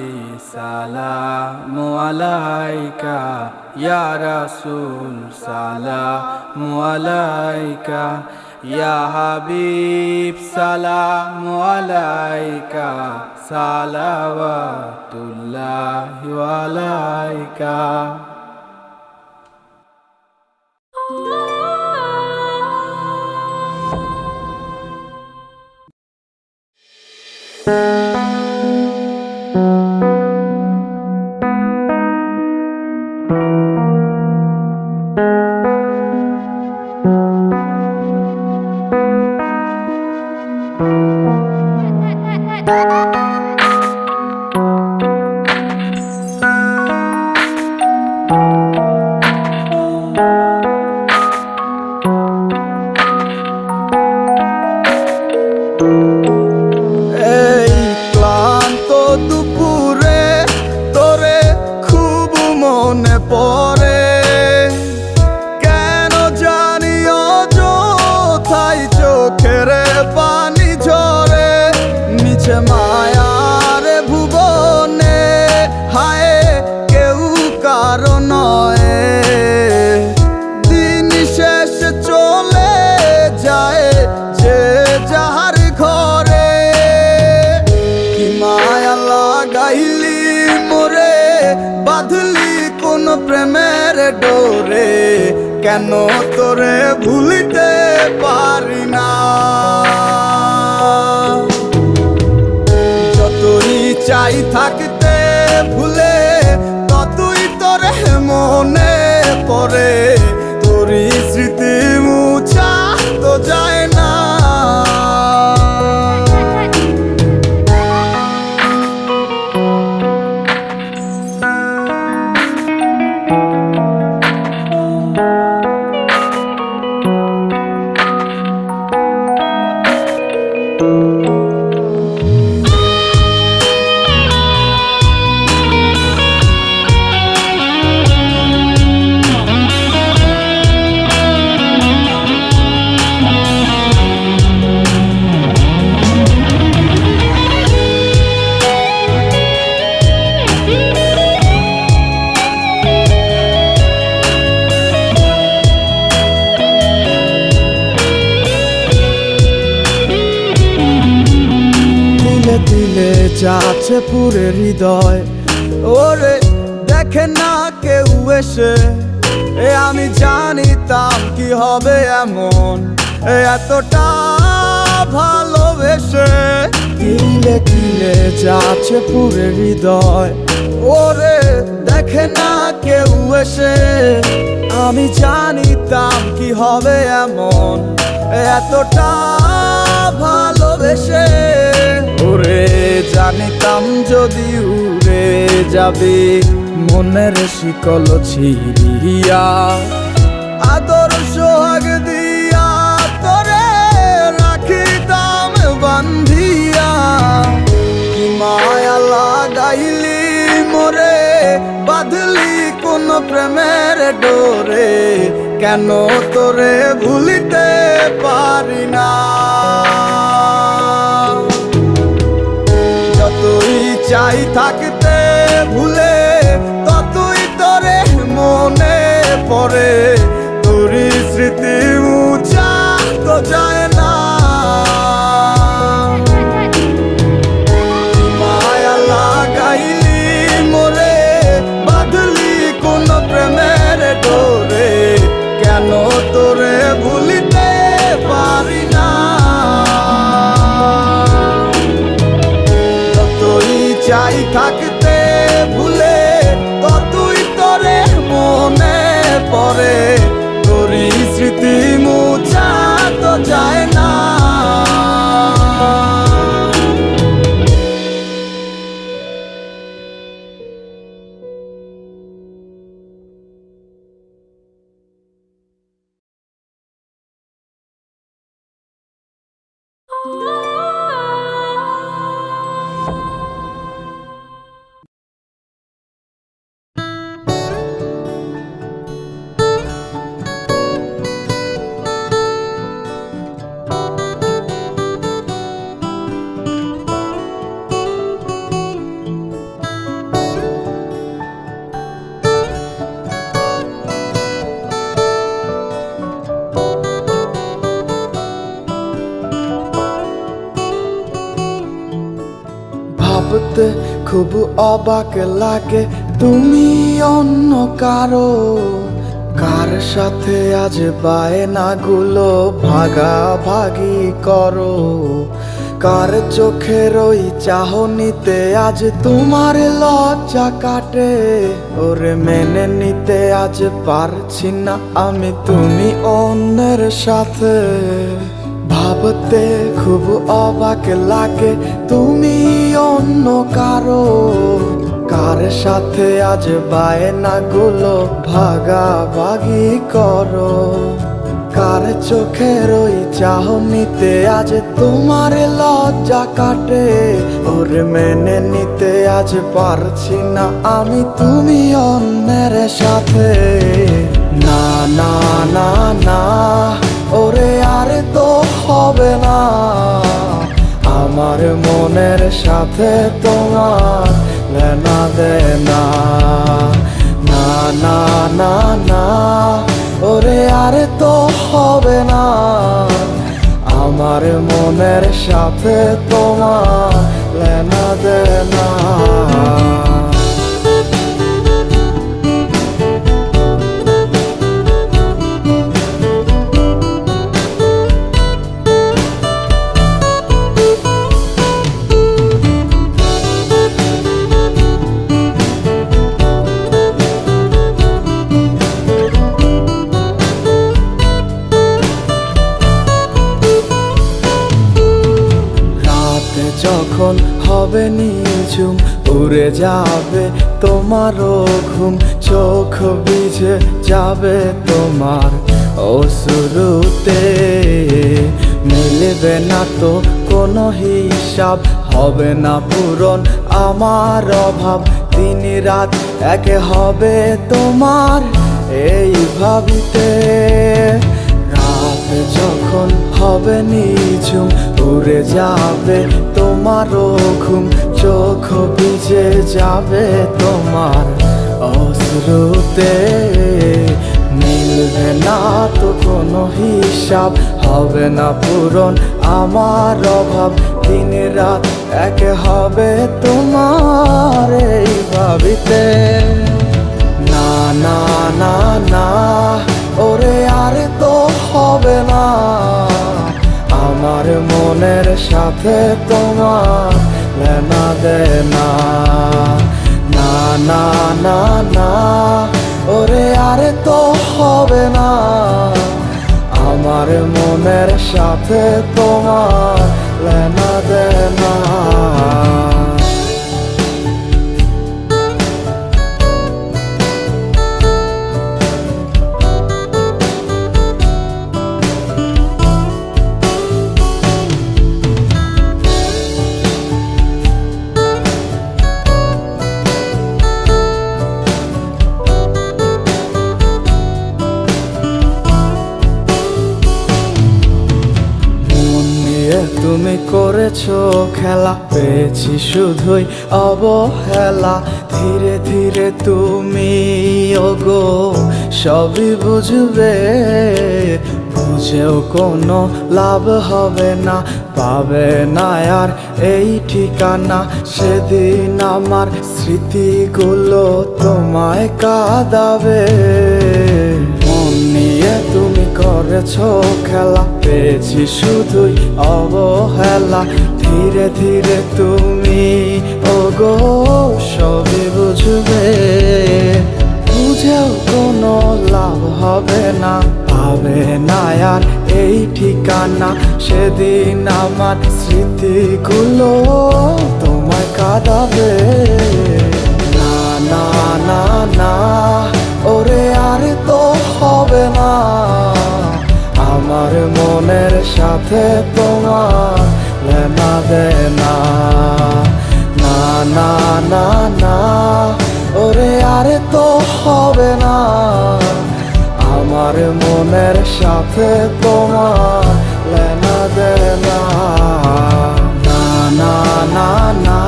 সালামু আলাইকা ইয়া রাসূল সালামু আলাইকা ইয়া হাবিব সালামু আলাইকা সালাওয়াতুল্লাহি আলাইকা এই ক্লান্ত দুপুরে তোরে খুব মনে পড়ে কেন জানি অযথাই চোখের পানি ঝরে নিচে মায়ার ভুবনে হায় কেউ কারো নয় দিন শেষ চলে যায় যে যাহার ঘরে কি মায়া লাগাইলি মোরে বাঁধলি কোন প্রেমের ডোরে কেন তোরে ভুলিতে পারি না যতই চাই থাকতে ভুলে ততই তোরে মনে পড়ে তোরই স্মৃতি মুছা তো যায় না কিলে যাচ্ছে পুরে হৃদয়, ওরে দেখে না কেউ এসে। আমি জানিতাম কি হবে এমন, এতটা ভালোবেসে। কিলে কিলে যাচ্ছে পুরে হৃদয়, ওরে দেখে না কেউ এসে। আমি জানিতাম কি হবে এমন, এতটা ভালোবেসে। ওরে জানিতাম যদি উড়ে যাবি মনের শিকল ছিড়িয়া, আদর সোহাগ দিয়া তোরে রাখিতাম বান্ধিয়া। কি মায়া লাগাইলি মোরে, বাঁধলি কোন প্রেমের ডোরে, কেন তোরে ভুলিতে পারি না। যতই চাই থাকতে ভুলে, ততই তোরে মনে পড়ে। তোরই স্মৃতি মুছা তো যায় না। মায়া লাগাইলি মোরে, বাঁধলি কোন প্রেমের ডোরে, কেন তোরে ভুলিতে পারি না। যতই চাই থাকতে ভুলে, ততই তোরে মনে পড়ে। তোরই স্মৃতি মুছা তো যায় না। ভাবতে খুব অবাক লাগে, তুমি অন্য কারো। কার সাথে আজ বায়নাগুলো ভাগাভাগি করো, কার চোখের ওই চাহনিতে আজ তোমার লজ্জা কাটে। ওরে মেনে নিতে আজ পারছি না আমি তুমি অন্যের সাথে। ভাবতে খুব অবাক লাগে, তুমি অন্য কারো। কার সাথে আজ বায়নাগুলো ভাগাভাগি করো, কার চোখের ওই চাহনিতে আজ তোমার লজ্জা কাটে। ওরে মেনে নিতে আজ পারছি না আমি তুমি অন্যের সাথে। না না না না, ওরে আর তো হবে না। আমার মনের সাথে তোমার লেনা দেনা। না না না না, ওরে আর তো হবে না। আমার মনের সাথে তোমার লেনা দেনা। যখন হবে নিঝুম, উড়ে যাবে তোমারও ঘুম। চোখ ভিজে যাবে তোমার অশ্রুতে। মিলবে না তো কোনো হিসাব, হবে না পূরণ আমার অভাব। দিন রাত এক হবে তোমার এই ভাবিতে। রাত যখন হবে নিঝুম, উড়ে যাবে তোমারও ঘুম। চোখ ভিজে যাবে তোমার অশ্রুতে। মিলবে না তো কোনো হিসাব, হবে না পূরণ আমার অভাব। দিন রাত এক হবে তোমার এই ভাবিতে। না না না না ওরে আর তো হবে না, আমার মনের সাথে তোমার লেনা দেনা। না না না না ওরে আর তো হবে না, আমার মনের সাথে তোমার লেনা দেনা। তুমি করেছো খেলা, পেয়েছি শুধুই অবহেলা। ধীরে ধীরে তুমি ওগো সবই বুঝবে, বুঝেও কোনো লাভ হবে না, পাবে না আর এই ঠিকানা। সেদিন আমার স্মৃতিগুলো তোমায় কাঁদাবে। মন নিয়ে তুমি করেছো খেলা, পেয়েছি শুধুই অবহেলা। ধীরে ধীরে তুমি ওগো সবই বুঝবে, বুঝেও কোনো লাভ হবে না, পাবে না আর এই ঠিকানা। সেদিন আমার স্মৃতিগুলো তোমায় কাঁদাবে। না না না না ওরে আর তো হবে না, আমার মনের সাথে তোমার লেনা দেনা। না না না না ওরে আর তো হবে না, আমার মনের সাথে তোমার লেনা দেনা। না না না না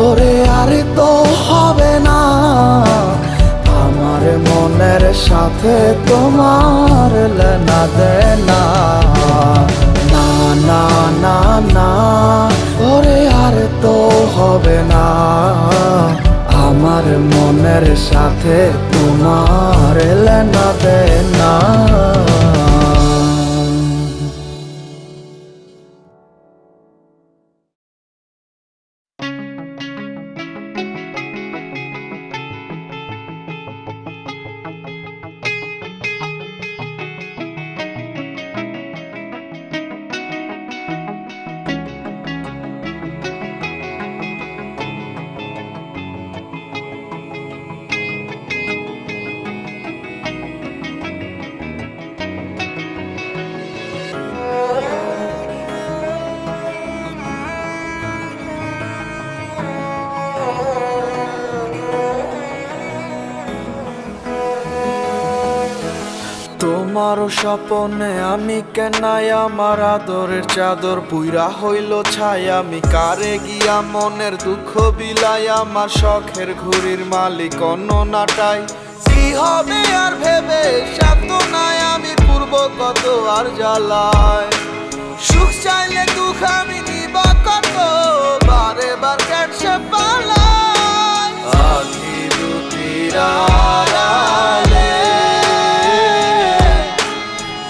ওরে আর তো হবে না, আমার মনের সাথে তোমার লেনা দেনা। না না না না ওরে আর তো হবে না, আমার মনের সাথে তোমার লেনা দেনা। তোমারও স্বপনে আমি কেনাই, আমার আদরের চাদর পুইরা হইল ছাই। আমি কারে গিয়া মনের দুঃখ বিলাই, আমার শখের ঘুড়ির মালিক অন্য নাটাই। কি হবে আর ভেবে সাধ্য নাই, আমি পূর্ব কত আর জ্বালায়। সুখ চাইলে দুঃখ আমি নিবা কত, বারে বার কেটে পালাই। আখি দুটির আড়ালে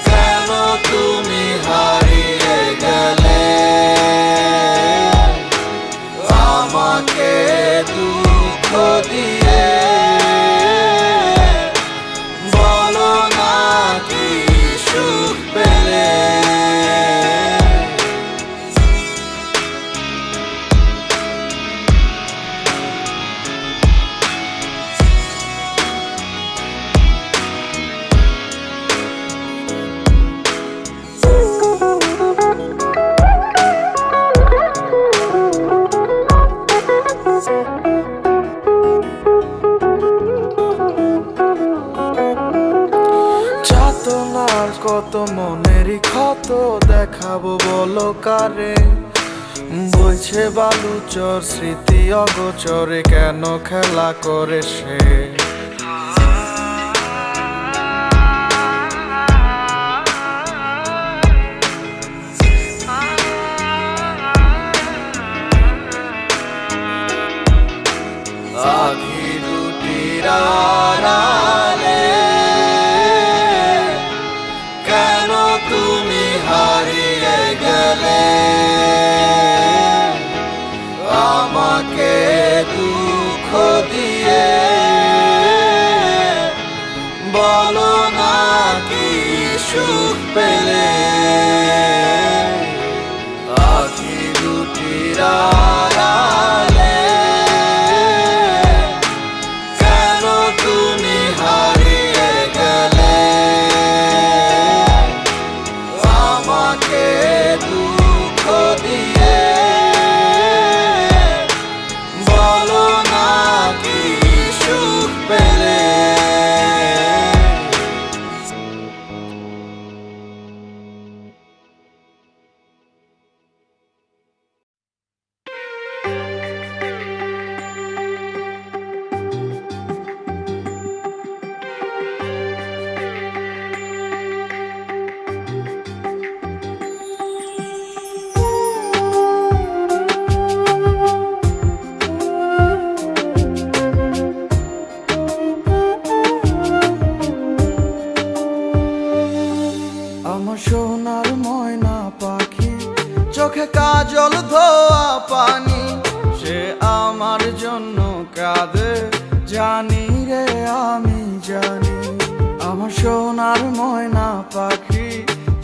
কেন তুমি হারিয়ে গেলে, আমাকে দুঃখ দিয়ে বলো না কি সুখ পেলে। চাতনার কত মনেরই ক্ষত দেখাবো বলো কারে, বইছে বালুচর স্মৃতি অগোচরে কেন খেলা করে সে। আমাকে দুঃখ দিয়ে বলো না কি সুখ পেলে আখি দুটির আড়ালে কেন তুমি হারিয়ে গেলে আমাকে দুঃখ দিয়ে বলো না কি সুখ পেলে আমার সোনার ময়না পাখি চোখে কাজল ধোয়া পানি সে আমার জন্য কাঁদে জানি রে আমি জানি আমার সোনার ময়না পাখি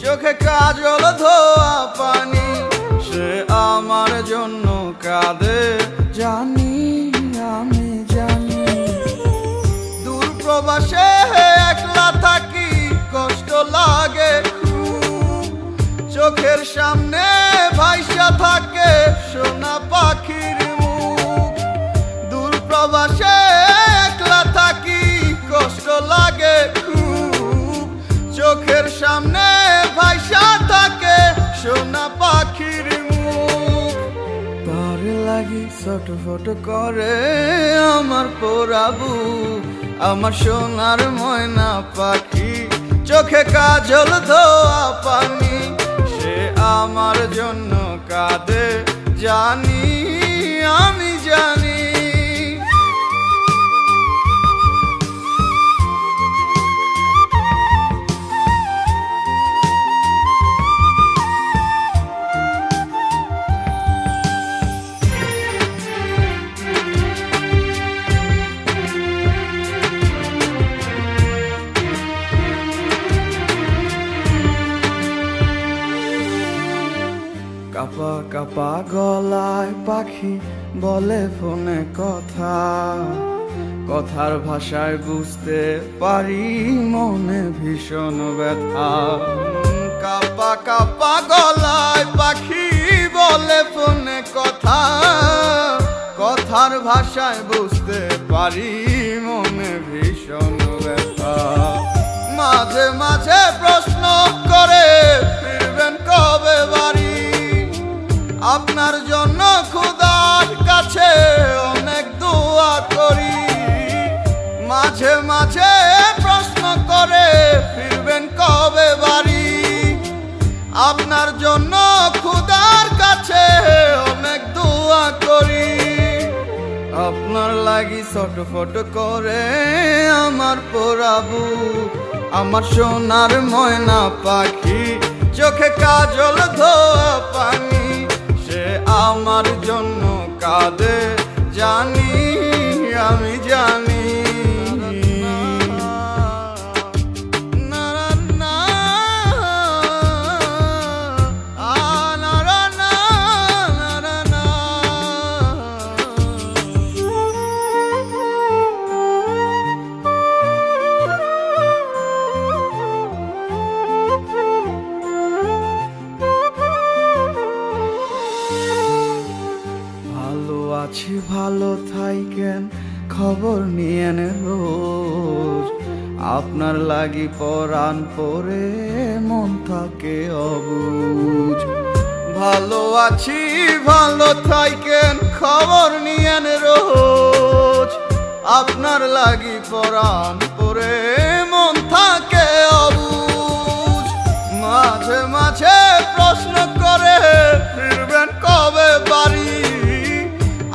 চোখে কাজল ধোয়া পানি সে আমার জন্য কাঁদে জানি আমি জানি দূর প্রবাসে একলা থাকি কষ্ট লাগে খুব চোখের সামনে ভাইসা থাকে সোনা পাখির মুখ দূর প্রবাসে একলা থাকি কষ্ট লাগে খুব চোখের সামনে ভাইসা থাকে সোনা পাখির মুখ তার লাগি ছটফট করে আমার পোড়াবু আমার সোনার ময়না পাখি চোখে কাজল ধোয়া পানি সে আমার জন্য কাঁদে জানি আমি জানি কাপা কাপা গলায় পাখি বলে ফোনে কথা কথার ভাষায় বুঝতে পারি মনে ভীষণ ব্যথা কাপা কাপা গলায় পাখি বলে ফোনে কথা কথার ভাষায় বুঝতে পারি মনে ভীষণ ব্যথা মাঝে মাঝে প্রশ্ন করে ফিরবেন কবে বাড়ি আপনার জন্য খোদার কাছে অনেক দোয়া করি মাঝে মাঝে প্রশ্ন করে ফিরবেন কবে বাড়ি আপনার জন্য খোদার কাছে অনেক দোয়া করি আপনার লাগি ছটফট করে আমার পোড়াবু আমার সোনার ময়না পাখি চোখে কাজল ধোয়া পানি সে আমার জন্য কাঁদে জানি আমি জানি আছি ভালো থাইকেন খবর নিয়েন রোজ আপনার লাগি পরাণ পরে মন থাকে অবুঝ ভালো আছি ভালো থাইকেন খবর নিয়েন রোজ আপনার লাগি পরাণ পরে মন থাকে অবুঝ মাঝে মাঝে প্রশ্ন করে ফিরবেন কবে বাড়ি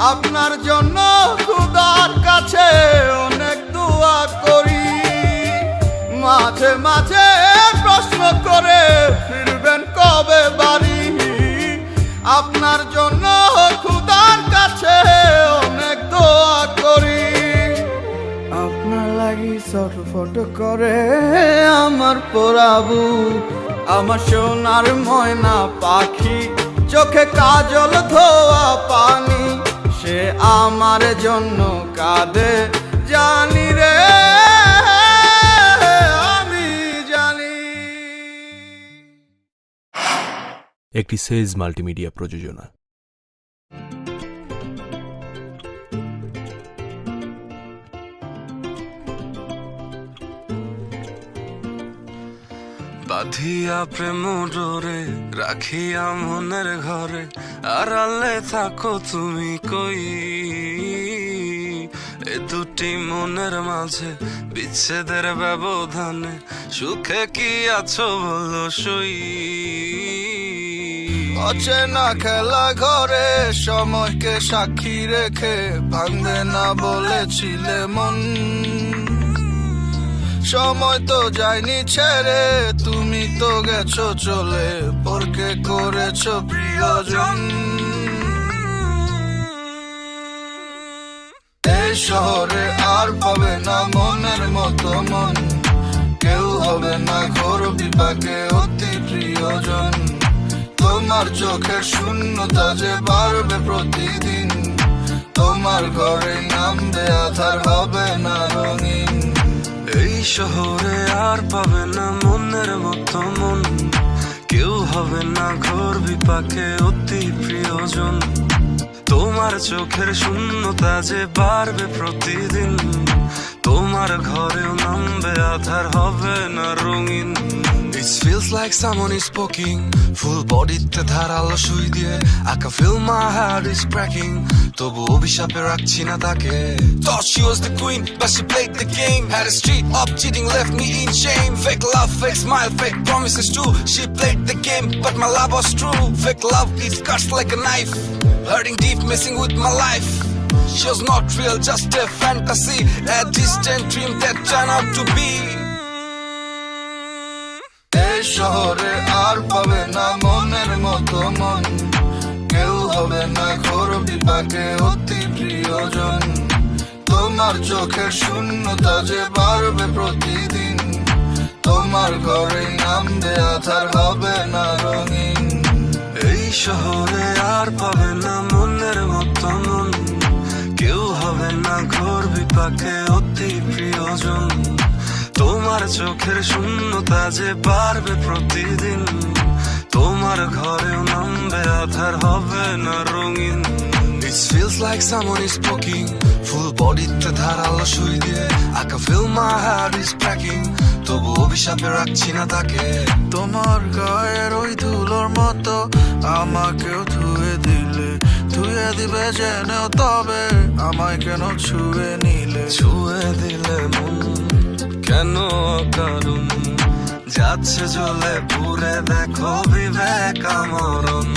আপনার জন্য খোদার কাছে অনেক দোয়া করি মাঝে মাঝে প্রশ্ন করে ফিরবেন কবে বাড়ি আপনার জন্য খোদার কাছে ছটফট করে আমার পোড়াবু, আমার সোনার ময়না পাখি, চোখে কাজল ধোয়া পানি, সে আমার জন্য কাঁদে জানি রে, আমি জানি। একটি সেজ মাল্টিমিডিয়া প্রযোজনা। বাঁধিয়া প্রেম ডোরে রাখিয়া মনের ঘরে, আড়ালে থাকো তুমি কই, এ দুটি মনের মাঝে বিচ্ছেদের ব্যবধানে সুখে কি আছো বলো সই। অচেনা খেলা ঘরে সময়কে সাক্ষী রেখে ভাঙবে না বলেছিলে মন, সময় তো যায়নি ছেড়ে, তুমি তো গেছো চলে, পরকে করেছো প্রিয়জন। এই শহরে আর পাবে না মনের মতো মন, কেউ হবে না ঘোর বিপাকে অতি প্রিয়জন। তোমার চোখের শূন্যতা যে বাড়বে প্রতিদিন, তোমার ঘরে নামবে আধার, হবে না রঙিন। এই শহরে আর পাবে না মনের মতো মন, কেউ হবে না ঘোর বিপাকে অতি প্রিয়জন। তোমার চোখের শূন্যতা যে বাড়বে প্রতিদিন, তোমার ঘরেও নামবে আধার, হবে না রঙিন। It feels like someone is poking, full bodyতে ধারালো সুই দিয়ে, I can feel my heart is cracking, তবু অভিশাপে রাখছি না তাকে। Thought she was the queen, but she played the game, had a street up cheating, left me in shame. Fake love, fake smile, fake promises too, she played the game, but my love was true. Fake love, it cuts like a knife, hurting deep, messing with my life. She was not real, just a fantasy, a distant dream that turned out to be. এই শহরে আর পাবে না মনের মতো মন, কেউ হবে না ঘোর বিপাকে অতি প্রিয়জন। তোমার চোখের শূন্যতা যে বাড়বে প্রতিদিন, তোমার ঘরে নামবে আধার, হবে না রঙিন। এই শহরে আর পাবে না মনের মতো মন, কেউ হবে না ঘোর বিপাকে অতি প্রিয়জন। তোমার চোখের শূন্যতা যে বাড়বে প্রতিদিন, তোমার ঘরেও নামবে আধার, হবে না রঙিন। It feels like someone is poking, full bodyতে ধারালো সুই দিয়ে, I can feel my heart is cracking, তবু অভিশাপে রাখছি না তাকে। তোমার গায়ের ওই ধুলোর মতো আমাকেও ধুয়ে দিলে, ধুয়ে দিবে জেনেও তবে আমায় কেন ছুঁয়ে নিলে। ছুঁয়ে দিলে মন কেন কারণ, যাচ্ছে জ্বলে পুরে দেখো বিবেক আমরণ।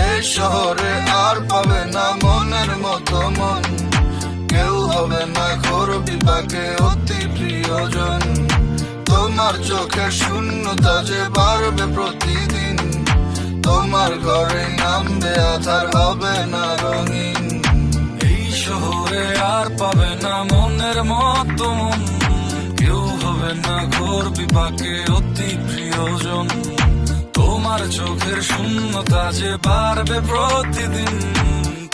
এই শহরে আর পাবে না মনের মতো মন, কেউ হবে না ঘোর বিপাকে অতি প্রিয়জন। তোমার চোখের শূন্যতা যে বাড়বে প্রতিদিন, তোমার ঘরে নামবে আধার, হবে না রঙিন। এই শহরে আর পাবে না মনের মতো মন, কেউ হবে না ঘোর বিপাকে অতি প্রিয়জন। তোমার চোখের শূন্যতা যে বাড়বে প্রতিদিন,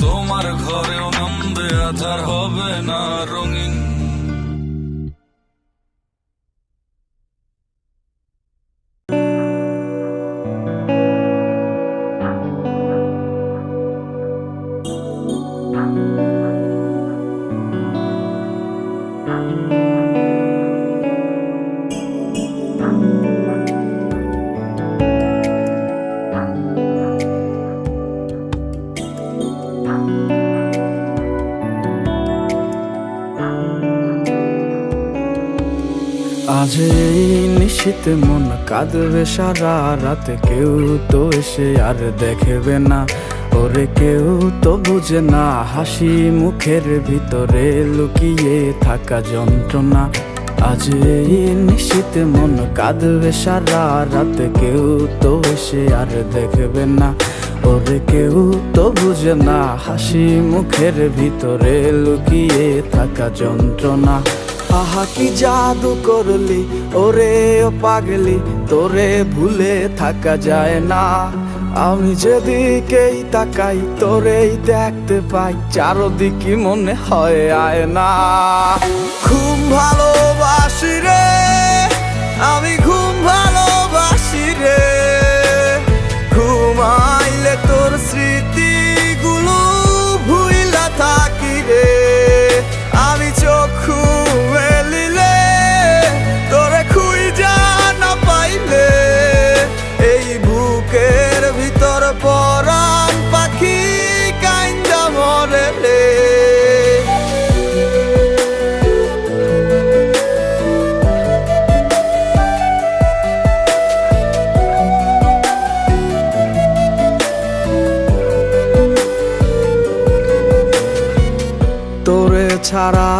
তোমার ঘরেও নামবে আধার, হবে না রঙিন। আজ এই নিশীতে মন কাঁদবে সারা রাতে, কেউ তো এসে আর দেখবে না, ওরে কেউ তো বুঝে না হাসি মুখের ভিতরে লুকিয়ে থাকা যন্ত্রণা। আজ এই নিশীতে মন কাঁদবে সারা রাতে, কেউ তো এসে আর দেখবে না, ওরে কেউ তো বুঝে বুঝে না হাসি মুখের ভিতরে লুকিয়ে থাকা যন্ত্রণা। আহা কি জাদু করলি ওরে ও পাগলি, তোরে ভুলে থাকা যায় না। আমি যেদিকেই তাকাই তোরেই দেখতে পাই, চারদিকে মনে হয় আয়না। ঘুম ভালোবাসি রে আমি, ঘুম ভালোবাসি রে। ঘুমাইলে তোর স্মৃতিগুলো ভুইলা থাকি রে। আমি চক্ষু মেলিলে তোরে খুঁজা না পাইলে, এই বুকের ভিতর পরাণ পাখি কাইন্দা মরে রে। তোরে ছাড়া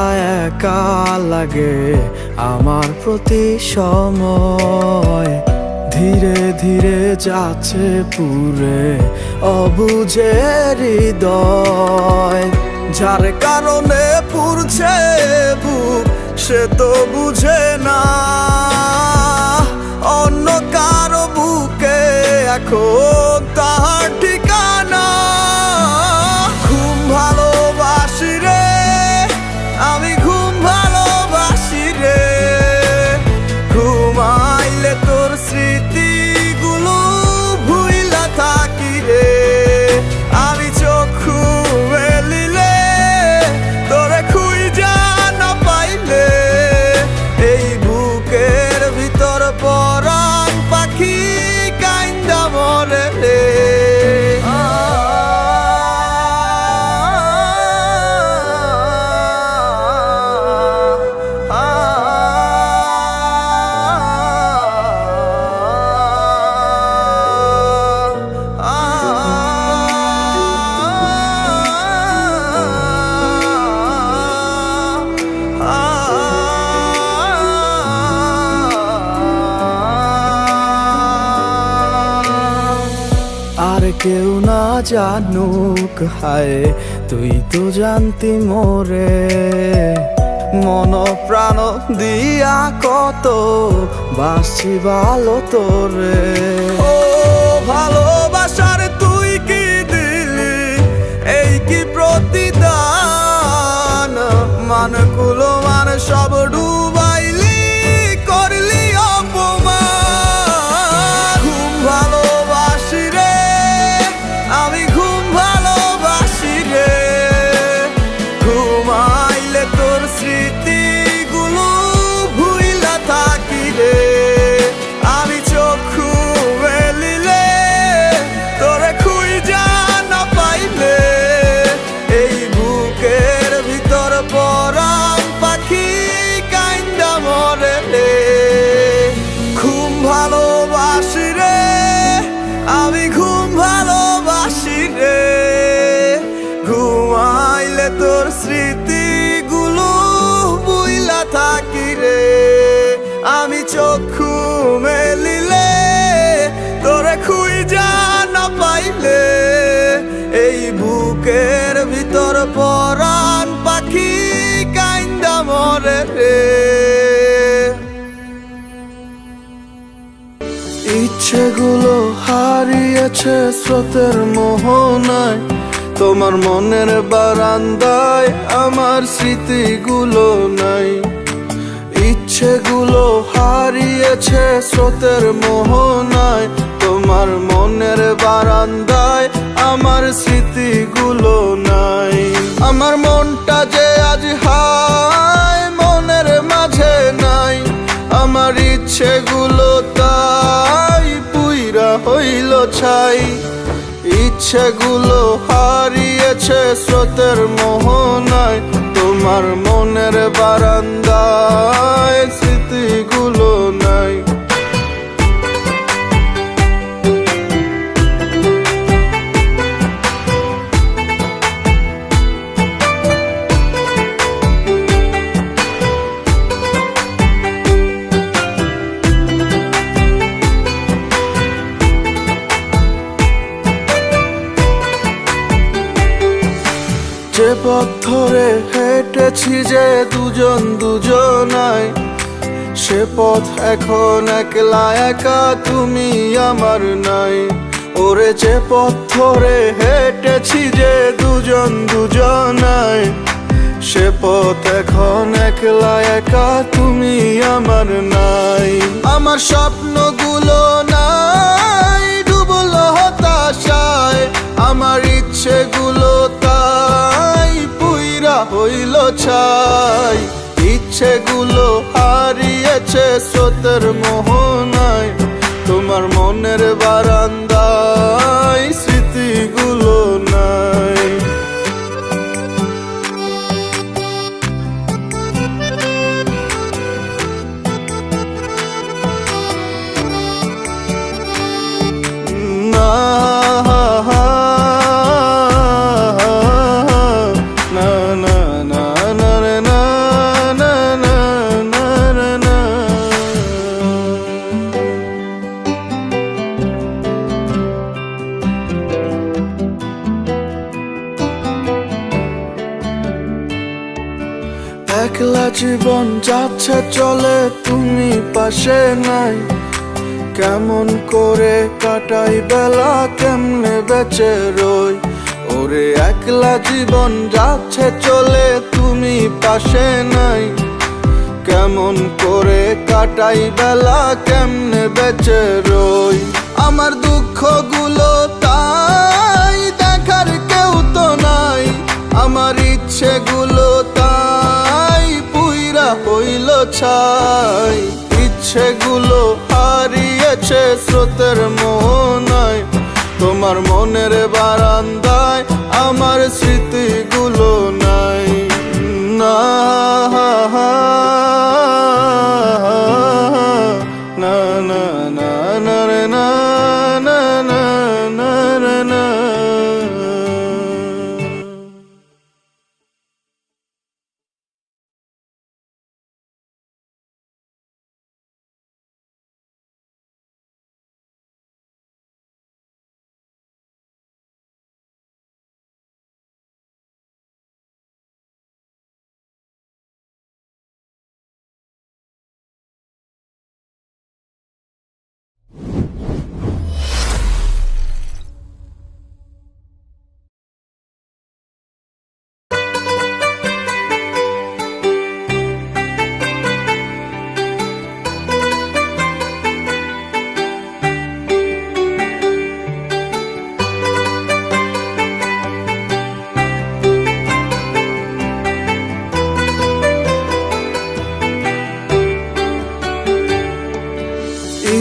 একা লাগে আমার প্রতি সময়, ধীরে ধীরে যাচ্ছে পুরে অবুঝে হৃদয়। যার কারণে পুরছে বুক সে তো বুঝে না, অন্য কারো বুকে এখন তাহার ঠিকানা। ঘুম ভালোবাসি রে আমি, ঘুম ভালোবাসি রে। ঘুমাইলে তোর স্মৃতিগুলো ভুইলা থাকি রে। আমি চক্ষু মেলিলে তোরে খুঁজা না পাইলে, এই বুকের ভিতর পরাণ পাখি কাইন্দা মরে রে। আর কেউ না জানুক হায় তুই তো জানতি মোরে, মন প্রাণ দিয়া কত বাসছি ভালো তোরে। ও ভালোবাসার তুই কি দিলি এই কি প্রতিদান, মানগুলো মান সব ডুবাইলি করলি অপমান। ঘুম ভালোবাসি রে আমি, ঘুম ভালোবাসি রে। ঘুমাইলে তোর স্মৃতিগুলো ভুইলা থাকি রে। আমি চক্ষু মেলিলে তোরে খুঁজা না পাইলে, এই বুকের ভিতর পরাণ পাখি কাইন্দা মরে রে। ঘুম ভালোবাসি রে আমি, ঘুম ভালোবাসি রে। ঘুমাইলে তোর স্মৃতিগুলো ভুইলা থাকি রে। আমি চক্ষু মেলিলে তোরে খুঁজা না পাইলে, এই বুকের ভিতর পরাণ পাখি কাইন্দা মরে রে। ইচ্ছেগুলো হারিয়েছে স্রোতের মোহনায়, তোমার মনের বারান্দায় আমার স্মৃতিগুলো নাই। ইচ্ছেগুলো হারিয়েছে স্রোতের মোহনায়, তোমার মনের বারান্দায় আমার স্মৃতিগুলো নাই। আমার মনটা যে আজ হায় মনের মাঝে নাই, আমার ইচ্ছেগুলো তাই পুইরা হইল ছাই। ইচ্ছেগুলো হারিয়েছে স্রোতের মোহনায়, তোমার মনের বারান্দায় স্মৃতিগুলো নাই। যে পথ ধরে হেঁটেছি যে দুজন দুজনায়, সে পথ এখন একলা একা তুমি আমার নাই। ওরে যে পথ ধরে হেঁটেছি যে দুজন দুজনায়, সে পথ এখন একলা একা তুমি আমার নাই। আমার স্বপ্নগুলো নাই ডুবলো হতাশায়, আমার ইচ্ছেগুলো তাই পুইরা হইল ছাই। ইচ্ছেগুলো হারিয়েছে স্রোতের মোহনায়, তোমার মনের বারান্দায় স্মৃতিগুলো নাই। একলা জীবন যাচ্ছে চলে তুমি পাশে নাই, কেমন করে কাটাই বেলা কেমনে বেঁচে রই। ওরে একলা জীবন যাচ্ছে চলে তুমি পাশে নাই, কেমন করে কাটাই বেলা কেমনে বেঁচে রই। আমার দুঃখগুলো তাই দেখার কেউ তো নাই, আমার ইচ্ছেগুলো তাই পুইরা হইল ছাই। ইচ্ছেগুলো হারিয়েছে স্রোতের মোহনায়, তোমার মনের বারান্দায় আমার স্মৃতিগুলো নাই। না না না না না রে না না না না রে না।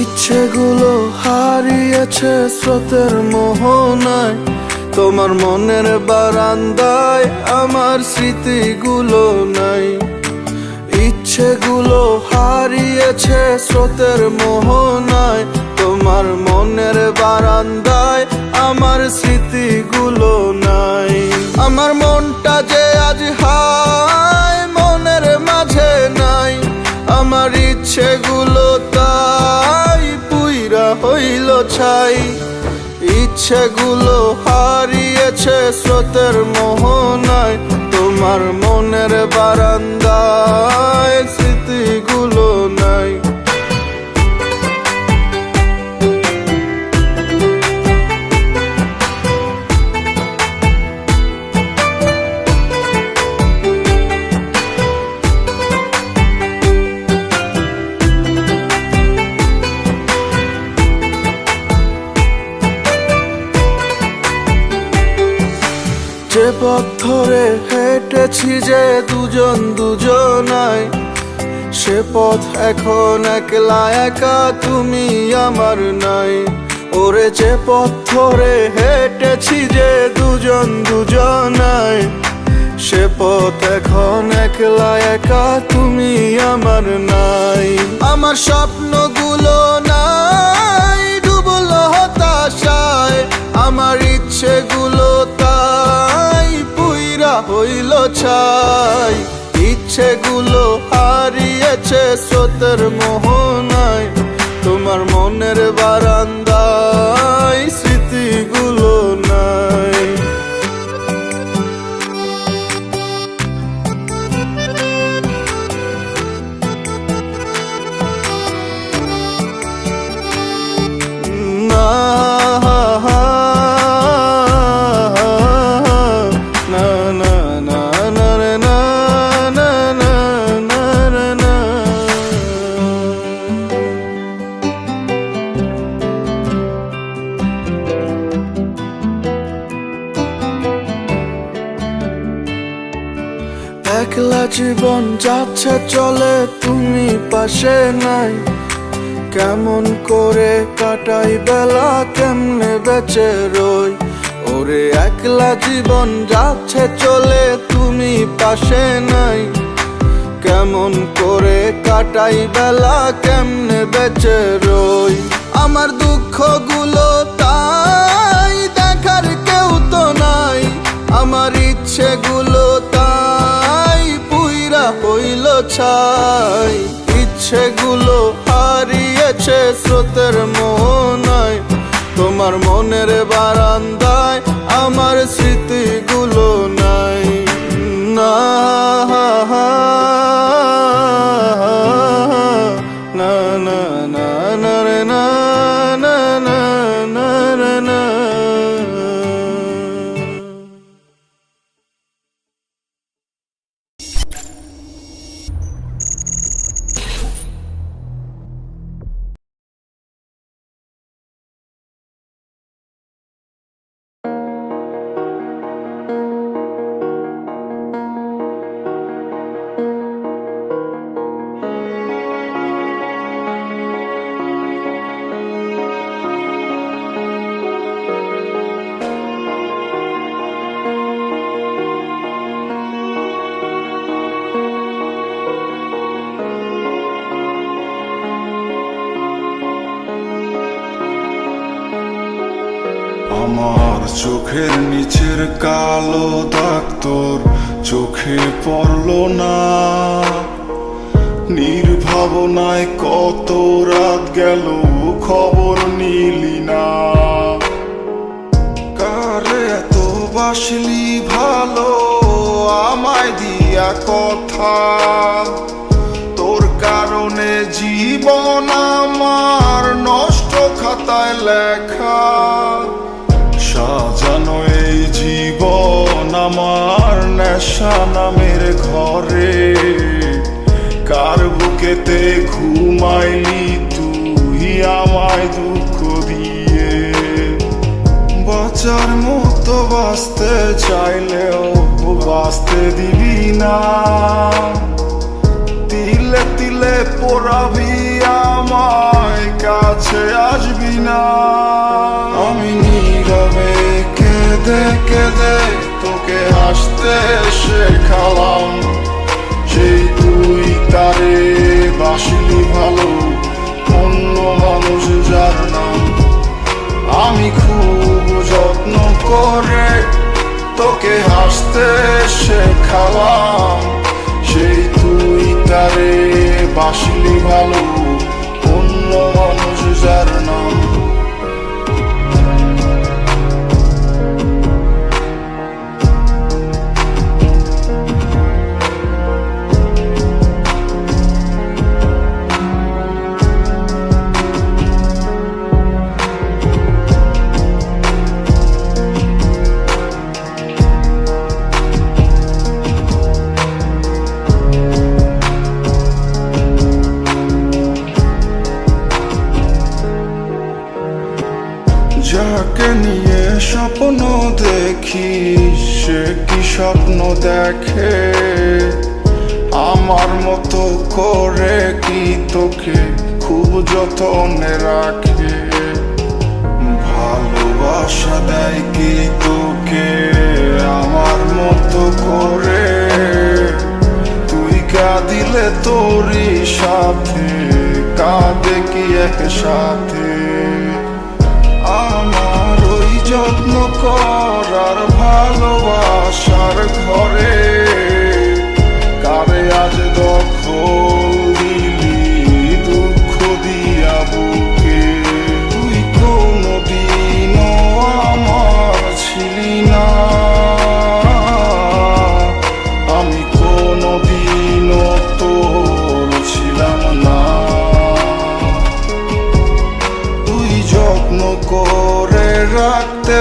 ইচ্ছেগুলো হারিয়েছে স্রোতের মোহনায়, তোমার মনের বারান্দায় আমার স্মৃতিগুলো নাই। ইচ্ছেগুলো হারিয়েছে স্রোতের মোহনায়, তোমার মনের বারান্দায় আমার স্মৃতিগুলো নাই। আমার মনটা যে আজ হায় মনের মাঝে নাই, আমার ইচ্ছেগুলো তাই পুইরা হইল ছাই। ইচ্ছেগুলো হারিয়েছে স্রোতের মোহনায়, তোমার মনের বারান্দায় স্মৃতিগুলো নাই। যে পথ ধরে হেঁটেছি যে দুজন দুজনায়, সে পথ এখন একলা একা তুমি আমার নাই। ওরে যে পথ ধরে হেঁটেছি যে দুজন দুজনায়, সে পথ এখন একলা একা তুমি আমার নাই। আমার স্বপ্নগুলো নাই ডুবলো হতাশায়, আমার ইচ্ছেগুলো তাই পুইরা হইল ছাই। ইচ্ছেগুলো হারিয়েছে স্রোতের মোহনায়, তোমার মনের বারান্দায় স্মৃতিগুলো নাই। একলা জীবন যাচ্ছে চলে, তুমি পাশে নাই। কেমন করে কাটাই বেলা, কেমনে বেঁচে রই। ওরে একলা জীবন যাচ্ছে চলে, তুমি পাশে নাই। কেমন করে কাটাই বেলা, কেমনে বেঁচে রই। আমার দুঃখগুলো তাই দেখার কেউ তো নাই, আমার ইচ্ছেগুলো তাই পুইরা হইল ছাই। ইচ্ছেগুলো হারিয়েছে স্রোতের মোহনায়, তোমার মনের বারান্দায় আমার স্মৃতিগুলো নাই। না না না না না রে না না না না রে না। আমার চোখের নিচের কালো দাগ তোর চোখে পড়লো না। নির্ভাবনায় কত রাত গেল, খবর নিলি না। কারে এত বাসলি ভালো, আমায় দিয়া কথা। তোর কারণে জীবন আমার নষ্ট খাতায় লেখা। সাজানো এই জীবন আমার নেশা নামের ঘরে। কার বুকেতে ঘুমাইলি তুই আমায় দুঃখ দিয়ে। বাঁচার মতো বাঁচতে চাইলেও বাঁচতে দিবি না। তিলে তিলে পোড়াবি আমায়, কাছে আসবি না। আমি নীরবে কেঁদে কেঁদে তোকে হাসতে শেখালাম। সেই তুই তারে বাসলি ভালো, অন্য মানুষ যার নাম। আমি খুব যত্ন করে তোকে হাসতে শেখালাম। সেই তুই তারে বাসলি ভালো, অন্য মানুষ যার নাম। যাকে নিয়ে স্বপ্ন দেখি সে কি স্বপ্ন দেখে। আমার মতো করে কি তোকে খুব যত্নে রাখে। ভালোবাসা দেয় কি তোকে আমার মতো করে। তুই কাঁদিলে তোরই সাথে কাঁদে কি একসাথে। আমার ওই যত্ন করার ভালোবাসার ঘরে কারে আজ দখল দিলি দুঃখ দিয়া বুকে। তুই কোনোদিনও আমার ছিলি না, আমি কোনোদিনও তোর ছিলাম না। তুই যত্ন করে রাখতে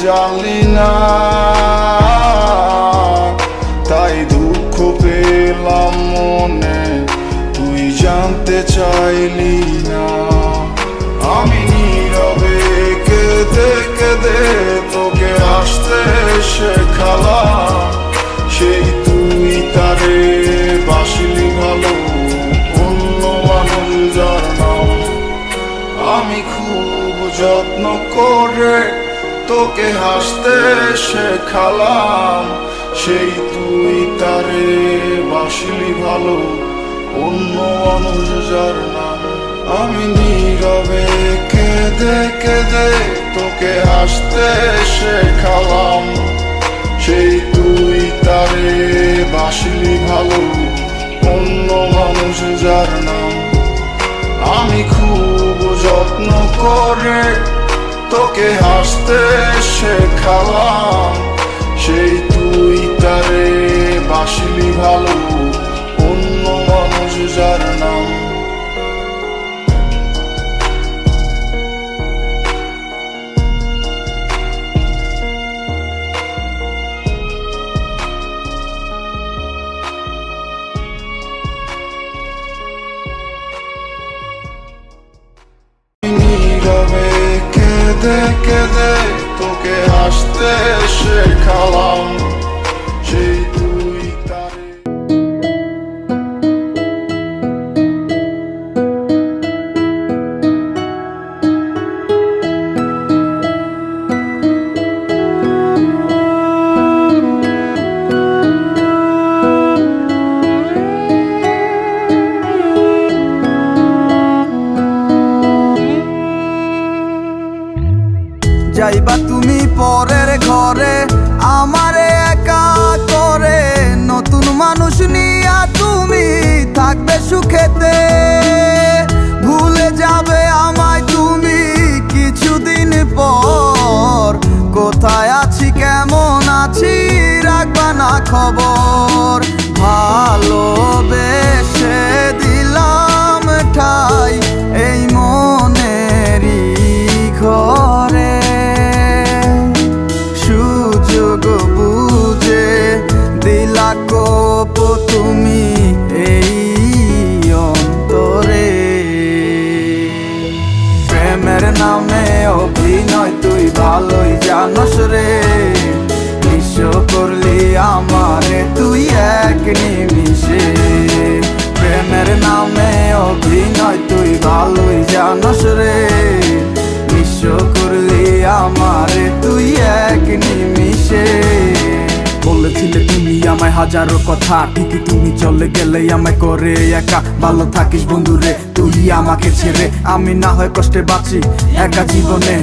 জানলি না, তাই দুঃখ পেলাম মনে, তুই জানতে চাইলি না। আমি নীরবে কেঁদে কেঁদে তোকে আসতে শেখালাম। সেই তুই তার করে তোকে হাসতে শেখালাম, সেই তুই তারে বাসলি ভালো অন্য মানুষ যার নাম। আমি নীরবে কেঁদে কেঁদে তোকে হাসতে শেখালাম, সেই তুই তারে বাসলি ভালো অন্য মানুষ যার নাম। আমি খুব যত্ন করে তোকে হাসতে শেখালাম, সেই তুই তারে বাসলি ভালো অন্য মানুষ যার নাম। নীরবে কেঁদে কেঁদে তোকে হাসতে শেখালাম, সেই তুই তারে। যাইবা তুমি পরের ঘরে আমারে একা করে, নতুন মানুষ নিয়া তুমি থাকবে সুখেতে। ভুলে যাবে আমায় তুমি কিছুদিন পর, কোথায় আছি কেমন আছি রাখবা না খবর। ভালোবেসে দিলাম ঠাই এই মনেরই ঘরে, সুযোগ বুঝে দিলা কোপ তুমি এই অন্তরে। প্রেমের নামে অভিনয় তুই ভালোই জানস রে, নিঃস্ব করলি আমারে তুই এক নিমিষে। প্রেমের নামে অভিনয় তুই ভালোই জানস রে, নিঃস্ব করলি আমারে তুই এক নিমিষে। বলেছিলে তুমি আমায় হাজারো কথা, ঠিকই তুমি চলে গেলে আমায় করে একা। ভালো থাকিস বন্ধুরে তুই আমাকে ছেড়ে, আমি না হয় কষ্টে বাঁচি একা জীবনে।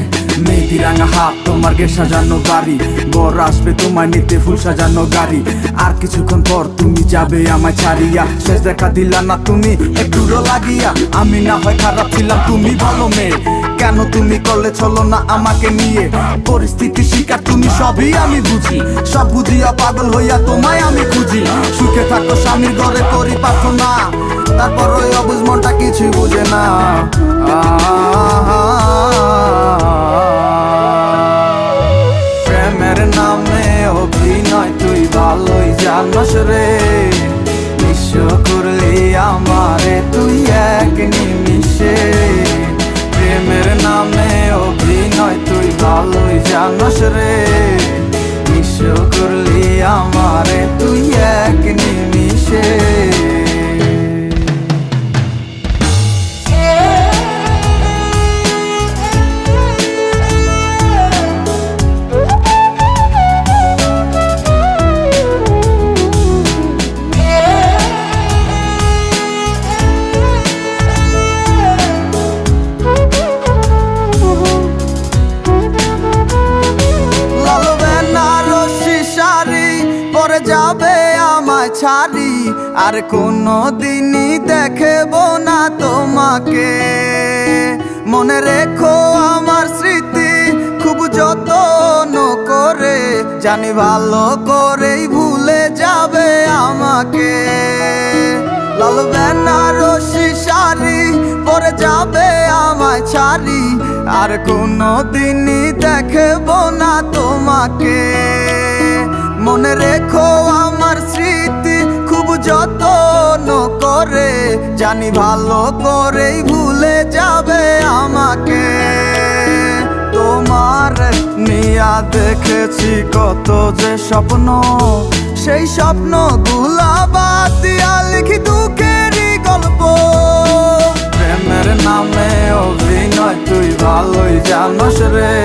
মেয়েটি রাঙা হাত তোমার গে সাজানো বাড়ি, বর আসবে তোমায় নিতে ফুল সাজানো গাড়ি। আর কিছুক্ষণ পর তুমি যাবে আমায় ছাড়িয়া, শেষ দেখা দিলা না তুমি একটুরো লাগিয়া। আমি না হয় খারাপ ছিলাম তুমি ভালো মেয়ে, কেন তুমি করলে চলো না আমাকে নিয়ে। পরিস্থিতি শিকার তুমি সবই আমি বুঝি, সব বুঝিয়া পাগল হইয়া তোমায় আমি খুঁজি। সুখে থাকো স্বামীর ঘরে করি প্রার্থনা, তারপর ওই অবুঝ মনটা কিছুই বুঝে না। প্রেমের নামে অভিনয় তুই ভালোই জানস রে, নিঃস্ব করলি আমারে তুই এক নিমিষে। প্রেমের নামে অভিনয় তুই ভালোই জানস রে, নিঃস্ব করলি আমারে তুই এক নিমিষে। যাবে আমায় ছাড়ি আর কোনো দিনই দেখব না তোমাকে। মনে রেখো আমার স্মৃতি খুব যত্ন করে, জানি ভালো করেই ভুলে যাবে আমাকে। লাল বেনারসি শাড়ি পরে যাবে আমায় ছাড়ি আর কোনো দিনই দেখব না তোমাকে। মনে রেখো আমার স্মৃতি খুব যত্ন করে, জানি ভালো করেই ভুলে যাবে আমাকে। তোমার নিয়া দেখেছি কত যে স্বপ্ন, সেই স্বপ্ন গুলা বাদ দিয়া লিখি দুঃখেরই গল্প। প্রেমের নামে অভিনয় অভিনয় তুই ভালোই জানস রে,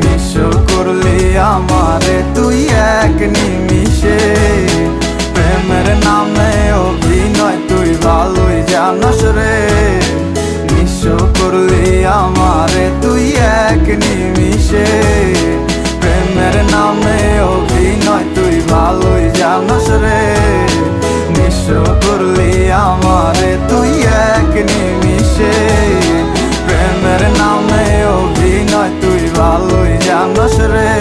নিঃস্ব করলি আমারে তুই এক নিমিষে। প্রেমের নামে অভিনয় তুই ভালোই জানস রে, নিঃস্ব করলি আমারে তুই এক নিমিষে। প্রেমের নামে অভিনয় তুই ভালোই জানস রে, নিঃস্ব করলি আমারে তুই এক নিমিষে। প্রেমের নামে অভিনয় তুই ভালোই জানস রে,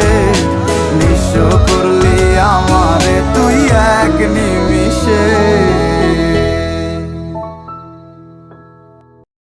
নিঃস্ব